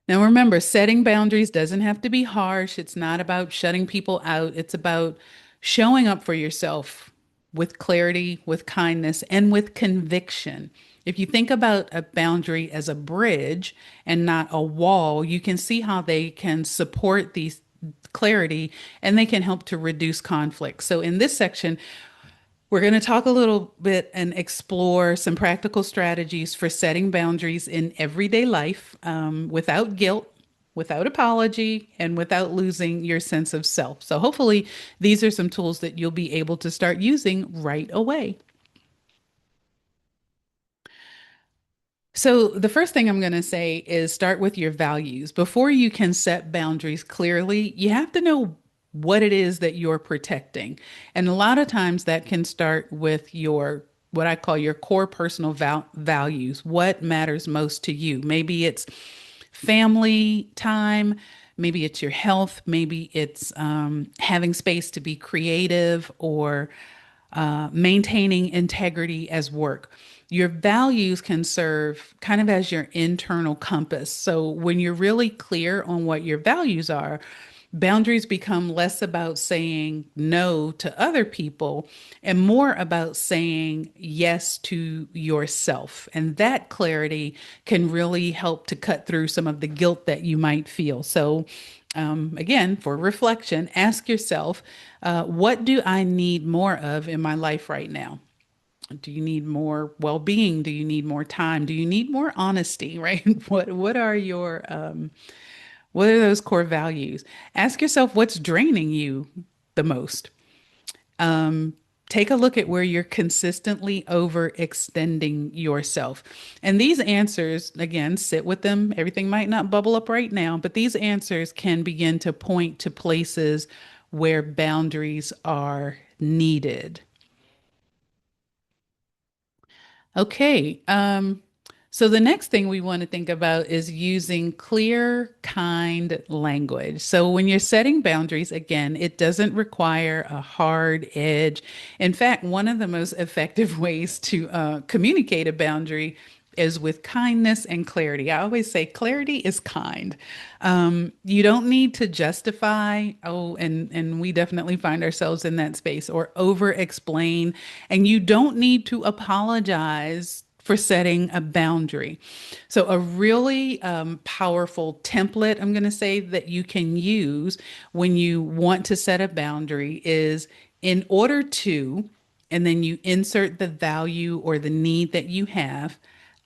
Now, remember, setting boundaries doesn't have to be harsh. It's not about shutting people out. It's about showing up for yourself with clarity, with kindness, and with conviction. If you think about a boundary as a bridge and not a wall, you can see how they can support these clarity and they can help to reduce conflict. So, in this section, we're going to talk a little bit and explore some practical strategies for setting boundaries in everyday life without guilt, without apology, and without losing your sense of self. So, hopefully, these are some tools that you'll be able to start using right away. So, the first thing I'm going to say is start with your values. Before you can set boundaries clearly, you have to know what it is that you're protecting. And a lot of times that can start with your what I call your core personal values. What matters most to you? Maybe it's family time, maybe it's your health, maybe it's having space to be creative or maintaining integrity as work. Your values can serve kind of as your internal compass. So when you're really clear on what your values are, boundaries become less about saying no to other people and more about saying yes to yourself. And that clarity can really help to cut through some of the guilt that you might feel. So, again, for reflection, ask yourself, what do I need more of in my life right now? Do you need more well-being? Do you need more time? Do you need more honesty, right? What are those core values? Ask yourself what's draining you the most. Take a look at where you're consistently overextending yourself. And these answers, again, sit with them. Everything might not bubble up right now, but these answers can begin to point to places where boundaries are needed. Okay. So the next thing we want to think about is using clear, kind language. So when you're setting boundaries, again, it doesn't require a hard edge. In fact, one of the most effective ways to communicate a boundary is with kindness and clarity. I always say clarity is kind. You don't need to justify, and we definitely find ourselves in that space, or over explain. And you don't need to apologize for setting a boundary. So, a really powerful template, I'm going to say, that you can use when you want to set a boundary is in order to, and then you insert the value or the need that you have.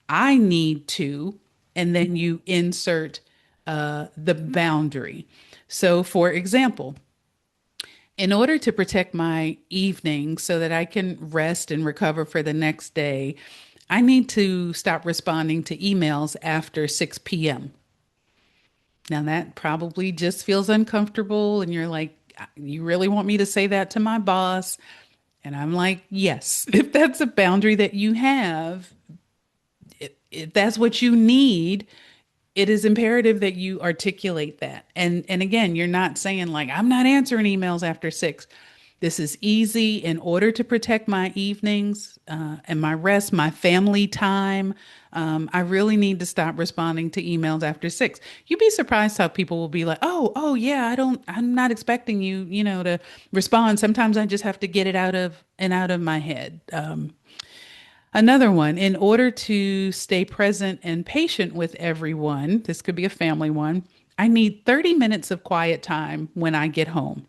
I need to, and then you insert the boundary. So, for example, in order to protect my evening so that I can rest and recover for the next day, I need to stop responding to emails after 6 p.m. Now, that probably just feels uncomfortable, and you're like, you really want me to say that to my boss? And I'm like, yes. If that's a boundary that you have, if that's what you need, it is imperative that you articulate that. And again, you're not saying like I'm not answering emails after 6. This is easy in order to protect my evenings and my rest, my family time. I really need to stop responding to emails after 6. You'd be surprised how people will be like, oh yeah, I'm not expecting you, to respond. Sometimes I just have to get it out of my head. Another one, in order to stay present and patient with everyone, this could be a family one, I need 30 minutes of quiet time when I get home,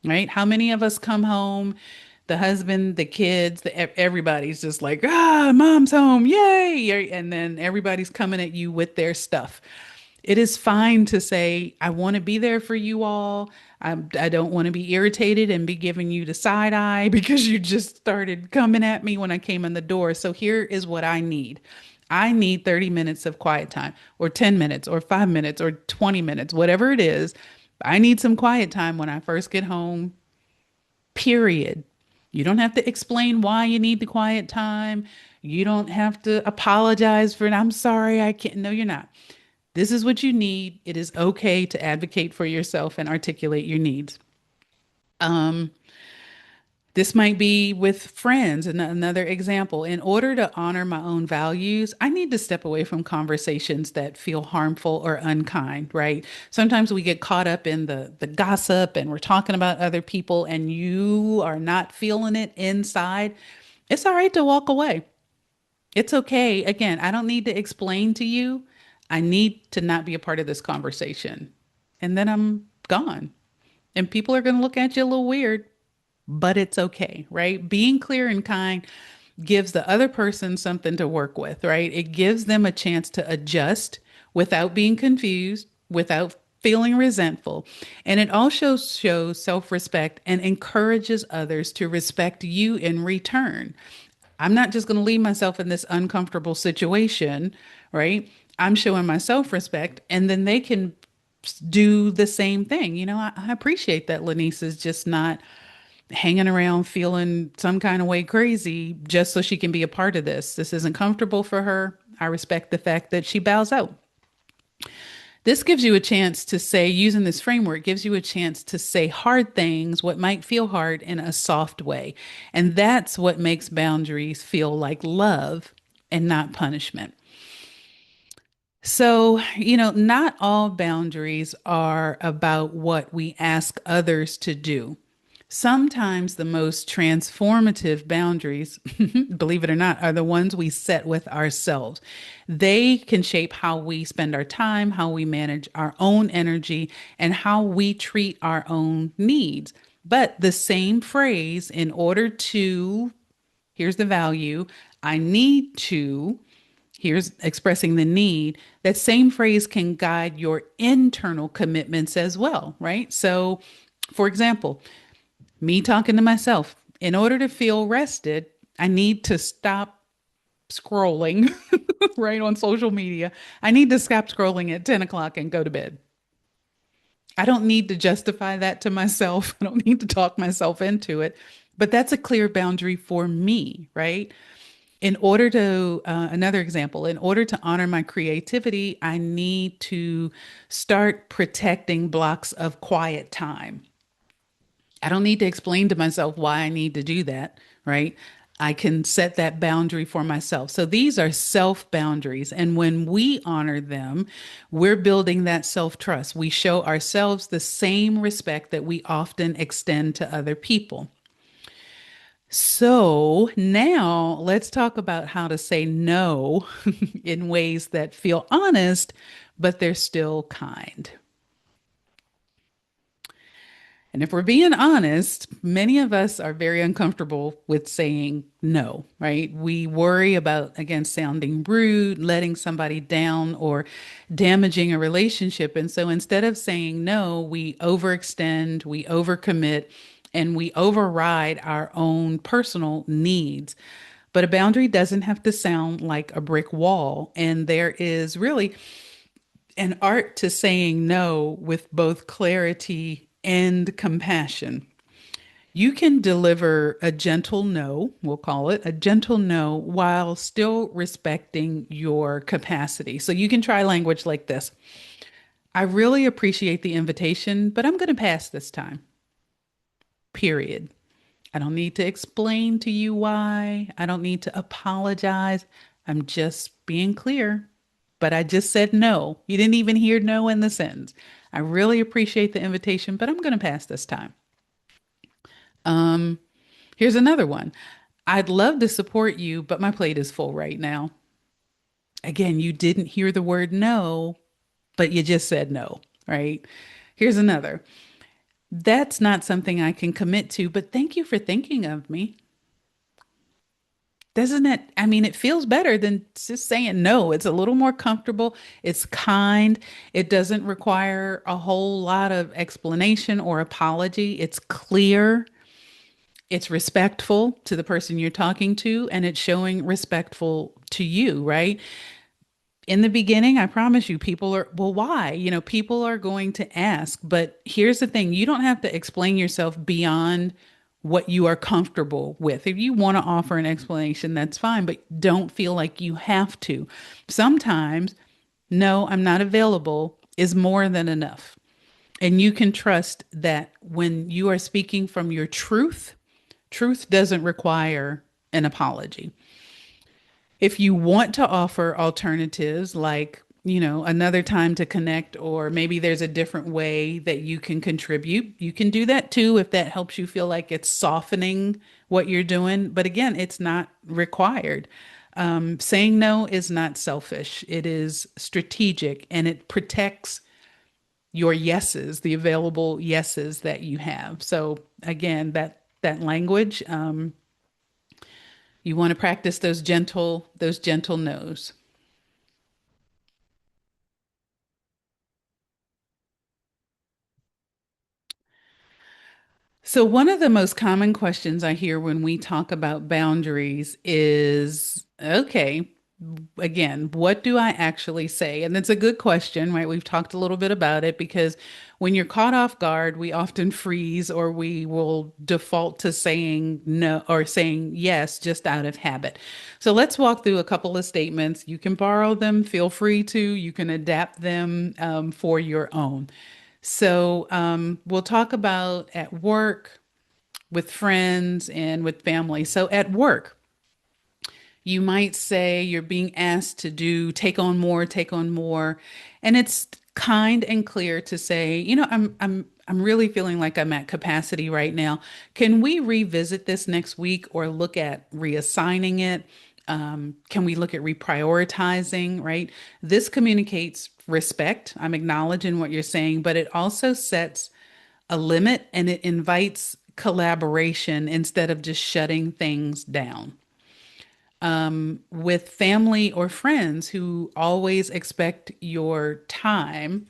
right? How many of us come home, the husband, the kids, everybody's just like, mom's home, yay. And then everybody's coming at you with their stuff. It is fine to say, I want to be there for you all. I don't want to be irritated and be giving you the side eye because you just started coming at me when I came in the door. So here is what I need. I need 30 minutes of quiet time, or 10 minutes, or 5 minutes, or 20 minutes, whatever it is. I need some quiet time when I first get home, period. You don't have to explain why you need the quiet time. You don't have to apologize for it. I'm sorry, I can't. No, you're not. This is what you need. It is okay to advocate for yourself and articulate your needs. This might be with friends. And another example, in order to honor my own values, I need to step away from conversations that feel harmful or unkind, right? Sometimes we get caught up in the gossip and we're talking about other people and you are not feeling it inside. It's all right to walk away. It's okay. Again, I don't need to explain to you. I need to not be a part of this conversation. And then I'm gone. And people are going to look at you a little weird, but it's okay, right? Being clear and kind gives the other person something to work with, right? It gives them a chance to adjust without being confused, without feeling resentful. And it also shows self respect and encourages others to respect you in return. I'm not just going to leave myself in this uncomfortable situation, right? I'm showing my self respect, and then they can do the same thing. I appreciate that Lanice is just not hanging around feeling some kind of way crazy just so she can be a part of this. This isn't comfortable for her. I respect the fact that she bows out. This gives you a chance to say, using this framework, gives you a chance to say hard things, what might feel hard, in a soft way. And that's what makes boundaries feel like love and not punishment. So, not all boundaries are about what we ask others to do. Sometimes the most transformative boundaries, believe it or not, are the ones we set with ourselves. They can shape how we spend our time, how we manage our own energy, and how we treat our own needs. But the same phrase, in order to, here's the value, I need to, here's expressing the need, that same phrase can guide your internal commitments as well, right? So, for example, me talking to myself, in order to feel rested, I need to stop scrolling right on social media. I need to stop scrolling at 10 o'clock and go to bed. I don't need to justify that to myself. I don't need to talk myself into it. But that's a clear boundary for me, right? Another example, in order to honor my creativity, I need to start protecting blocks of quiet time. I don't need to explain to myself why I need to do that, right? I can set that boundary for myself. So these are self boundaries. And when we honor them, we're building that self trust. We show ourselves the same respect that we often extend to other people. So now let's talk about how to say no in ways that feel honest, but they're still kind. And if we're being honest, many of us are very uncomfortable with saying no, right? We worry about, again, sounding rude, letting somebody down, or damaging a relationship. And so instead of saying no, we overextend, we overcommit, and we override our own personal needs. But a boundary doesn't have to sound like a brick wall. And there is really an art to saying no with both clarity and compassion. You can deliver a gentle no, we'll call it a gentle no, while still respecting your capacity. So you can try language like this: I really appreciate the invitation, but I'm going to pass this time, period. I don't need to explain to you why. I don't need to apologize. I'm just being clear. But I just said no. You didn't even hear no in the sentence. I really appreciate the invitation, but I'm going to pass this time. Um, Here's another one. I'd love to support you, but my plate is full right now. Again, you didn't hear the word no, but you just said no, right? Here's another. That's not something I can commit to, but thank you for thinking of me. Doesn't it? I mean, it feels better than just saying no. It's a little more comfortable. It's kind. It doesn't require a whole lot of explanation or apology. It's clear. It's respectful to the person you're talking to, and it's showing respectful to you, right? In the beginning, I promise you, people are, well, why? People are going to ask. But here's the thing: you don't have to explain yourself beyond what you are comfortable with. If you want to offer an explanation, that's fine, but don't feel like you have to. Sometimes, no, I'm not available is more than enough. And you can trust that when you are speaking from your Truth doesn't require an apology. If you want to offer alternatives like, another time to connect, or maybe there's a different way that you can contribute, you can do that too if that helps you feel like it's softening what you're doing. But again, it's not required. Saying no is not selfish, it is strategic, and it protects your yeses, the available yeses that you have. So again, that language, you want to practice those gentle no's. So, one of the most common questions I hear when we talk about boundaries is, okay, again, what do I actually say? And it's a good question, right? We've talked a little bit about it because when you're caught off guard, we often freeze or we will default to saying no or saying yes just out of habit. So, let's walk through a couple of statements. You can borrow them, feel free to, you can adapt them for your own. So, we'll talk about at work, with friends, and with family. So, at work, you might say you're being asked to take on more, take on more. And it's kind and clear to say, I'm really feeling like I'm at capacity right now. Can we revisit this next week or look at reassigning it? Can we look at reprioritizing, right? This communicates respect. I'm acknowledging what you're saying, but it also sets a limit and it invites collaboration instead of just shutting things down. With family or friends who always expect your time,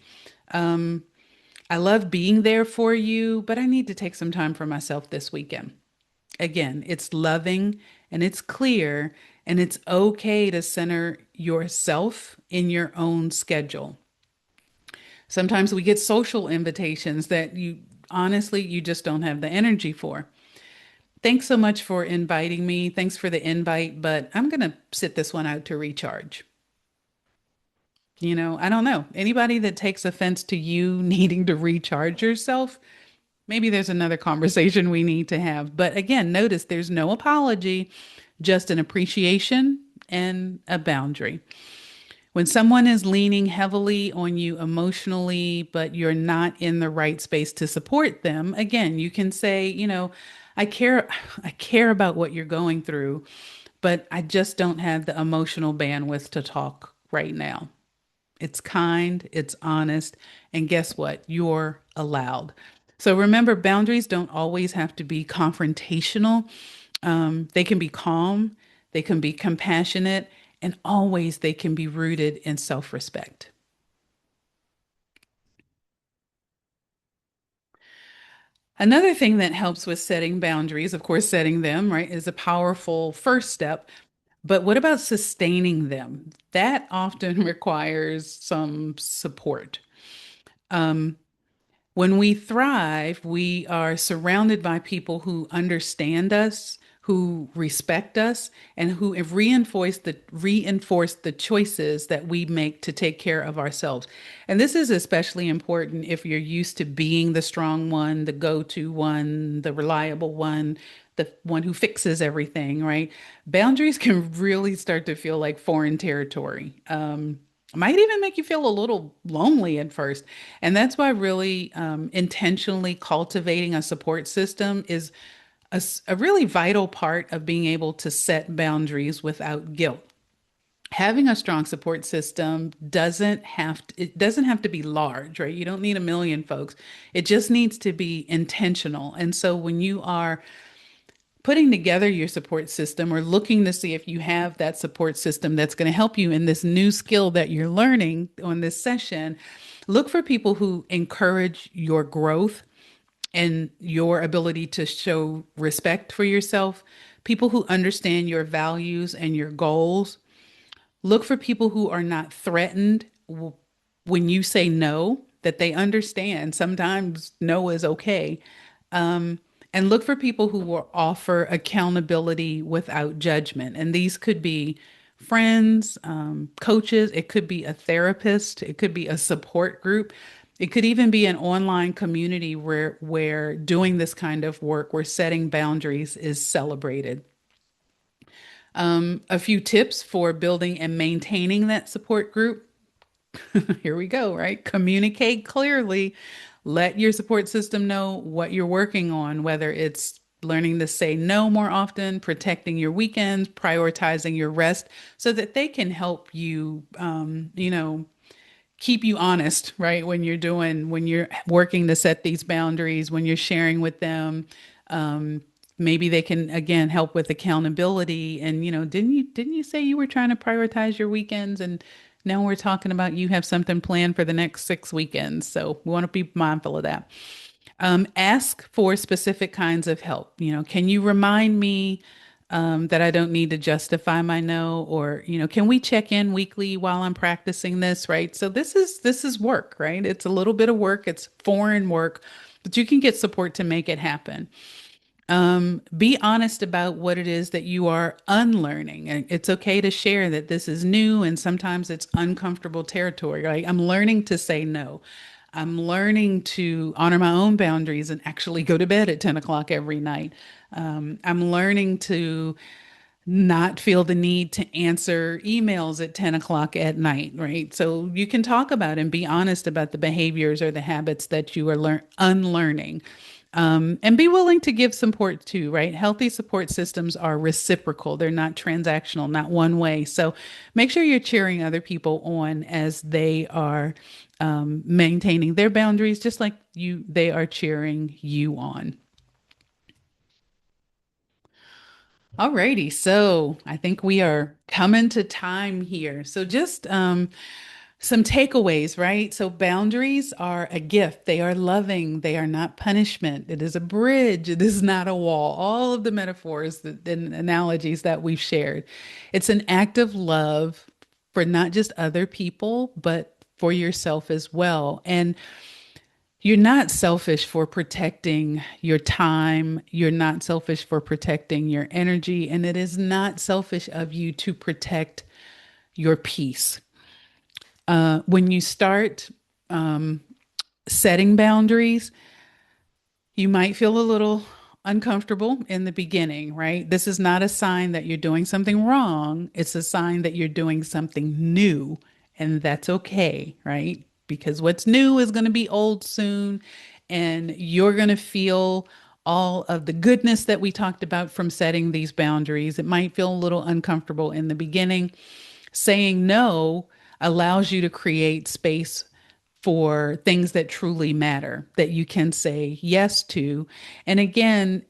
I love being there for you, but I need to take some time for myself this weekend. Again, it's loving and it's clear, and it's okay to center yourself in your own schedule. Sometimes we get social invitations that you honestly you just don't have the energy for. Thanks so much for inviting me. Thanks for the invite, but I'm going to sit this one out to recharge. I don't know. Anybody that takes offense to you needing to recharge yourself, maybe there's another conversation we need to have. But again, notice there's no apology, just an appreciation and a boundary. When someone is leaning heavily on you emotionally, but you're not in the right space to support them, again, you can say, I care I care about what you're going through, but I just don't have the emotional bandwidth to talk right now. It's kind, it's honest, and guess what? You're allowed. So remember, boundaries don't always have to be confrontational. They can be calm, they can be compassionate, and always they can be rooted in self respect. Another thing that helps with setting boundaries, of course, setting them, right, is a powerful first step. But what about sustaining them? That often requires some support. Um, When we thrive, we are surrounded by people who understand us, who respect us, and who have reinforced the choices that we make to take care of ourselves. And this is especially important if you're used to being the strong one, the go-to one, the reliable one, the one who fixes everything, right? Boundaries can really start to feel like foreign territory. Might even make you feel a little lonely at first. And that's why really intentionally cultivating a support system is a really vital part of being able to set boundaries without guilt. Having a strong support system doesn't have to be large, right? You don't need a million folks. It just needs to be intentional. And so when you are putting together your support system or looking to see if you have that support system that's going to help you in this new skill that you're learning on this session, look for people who encourage your growth and your ability to show respect for yourself, people who understand your values and your goals. Look for people who are not threatened when you say no, that they understand sometimes no is okay. Um, and look for people who will offer accountability without judgment. And these could be friends, coaches, it could be a therapist, it could be a support group. It could even be an online community where doing this kind of work, where setting boundaries is celebrated. A few tips for building and maintaining that support group. Here we go, right? Communicate clearly. Let your support system know what you're working on, whether it's learning to say no more often, protecting your weekends, prioritizing your rest, so that they can help you, keep you honest, right? When you're working to set these boundaries, when you're sharing with them, um, maybe they can again help with accountability. And didn't you say you were trying to prioritize your weekends, and now we're talking about you have something planned for the next 6 weekends. So we want to be mindful of that. Ask for specific kinds of help. Can you remind me that I don't need to justify my no, or can we check in weekly while I'm practicing this, right? So this is work, right? It's a little bit of work. It's foreign work, but you can get support to make it happen. Be honest about what it is that you are unlearning. And it's okay to share that this is new and sometimes it's uncomfortable territory. Right? I'm learning to say no. I'm learning to honor my own boundaries and actually go to bed at 10 o'clock every night. I'm learning to not feel the need to answer emails at 10 o'clock at night, right? So you can talk about and be honest about the behaviors or the habits that you are unlearning. And be willing to give support too, right? Healthy support systems are reciprocal. They're not transactional, not one way. So make sure you're cheering other people on as they are maintaining their boundaries, just like they are cheering you on. Alrighty, so I think we are coming to time here. So just some takeaways, right? So boundaries are a gift. They are loving. They are not punishment. It is a bridge. It is not a wall. All of the metaphors and analogies that we've shared. It's an act of love for not just other people, but for yourself as well. And you're not selfish for protecting your time. You're not selfish for protecting your energy. And it is not selfish of you to protect your peace. When you start setting boundaries, you might feel a little uncomfortable in the beginning, right? This is not a sign that you're doing something wrong. It's a sign that you're doing something new, and that's okay, right? Because what's new is going to be old soon, and you're going to feel all of the goodness that we talked about from setting these boundaries. It might feel a little uncomfortable in the beginning. Saying no allows you to create space for things that truly matter that you can say yes to. And again,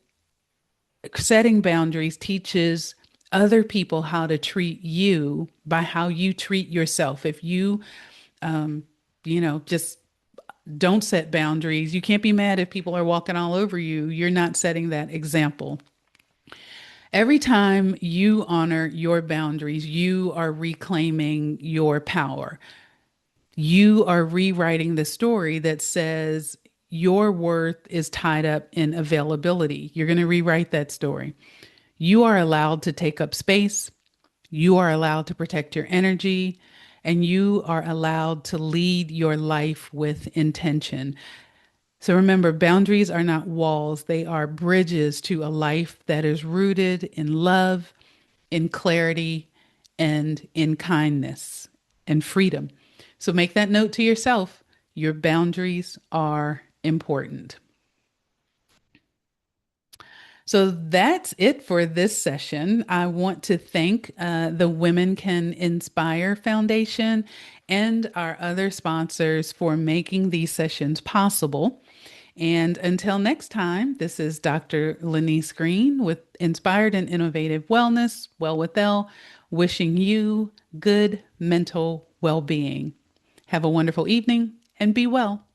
setting boundaries teaches other people how to treat you by how you treat yourself. If you, just don't set boundaries, you can't be mad if people are walking all over you. You're not setting that example. Every time you honor your boundaries, you are reclaiming your power. You are rewriting the story that says your worth is tied up in availability. You're going to rewrite that story. You are allowed to take up space. You are allowed to protect your energy. And you are allowed to lead your life with intention. So remember, boundaries are not walls, they are bridges to a life that is rooted in love, in clarity, and in kindness and freedom. So make that note to yourself. Your boundaries are important. So that's it for this session. I want to thank the Women Can Inspire Foundation and our other sponsors for making these sessions possible. And until next time, this is Dr. Lanice Green with Inspired and Innovative Wellness, Well with L, wishing you good mental well being. Have a wonderful evening and be well.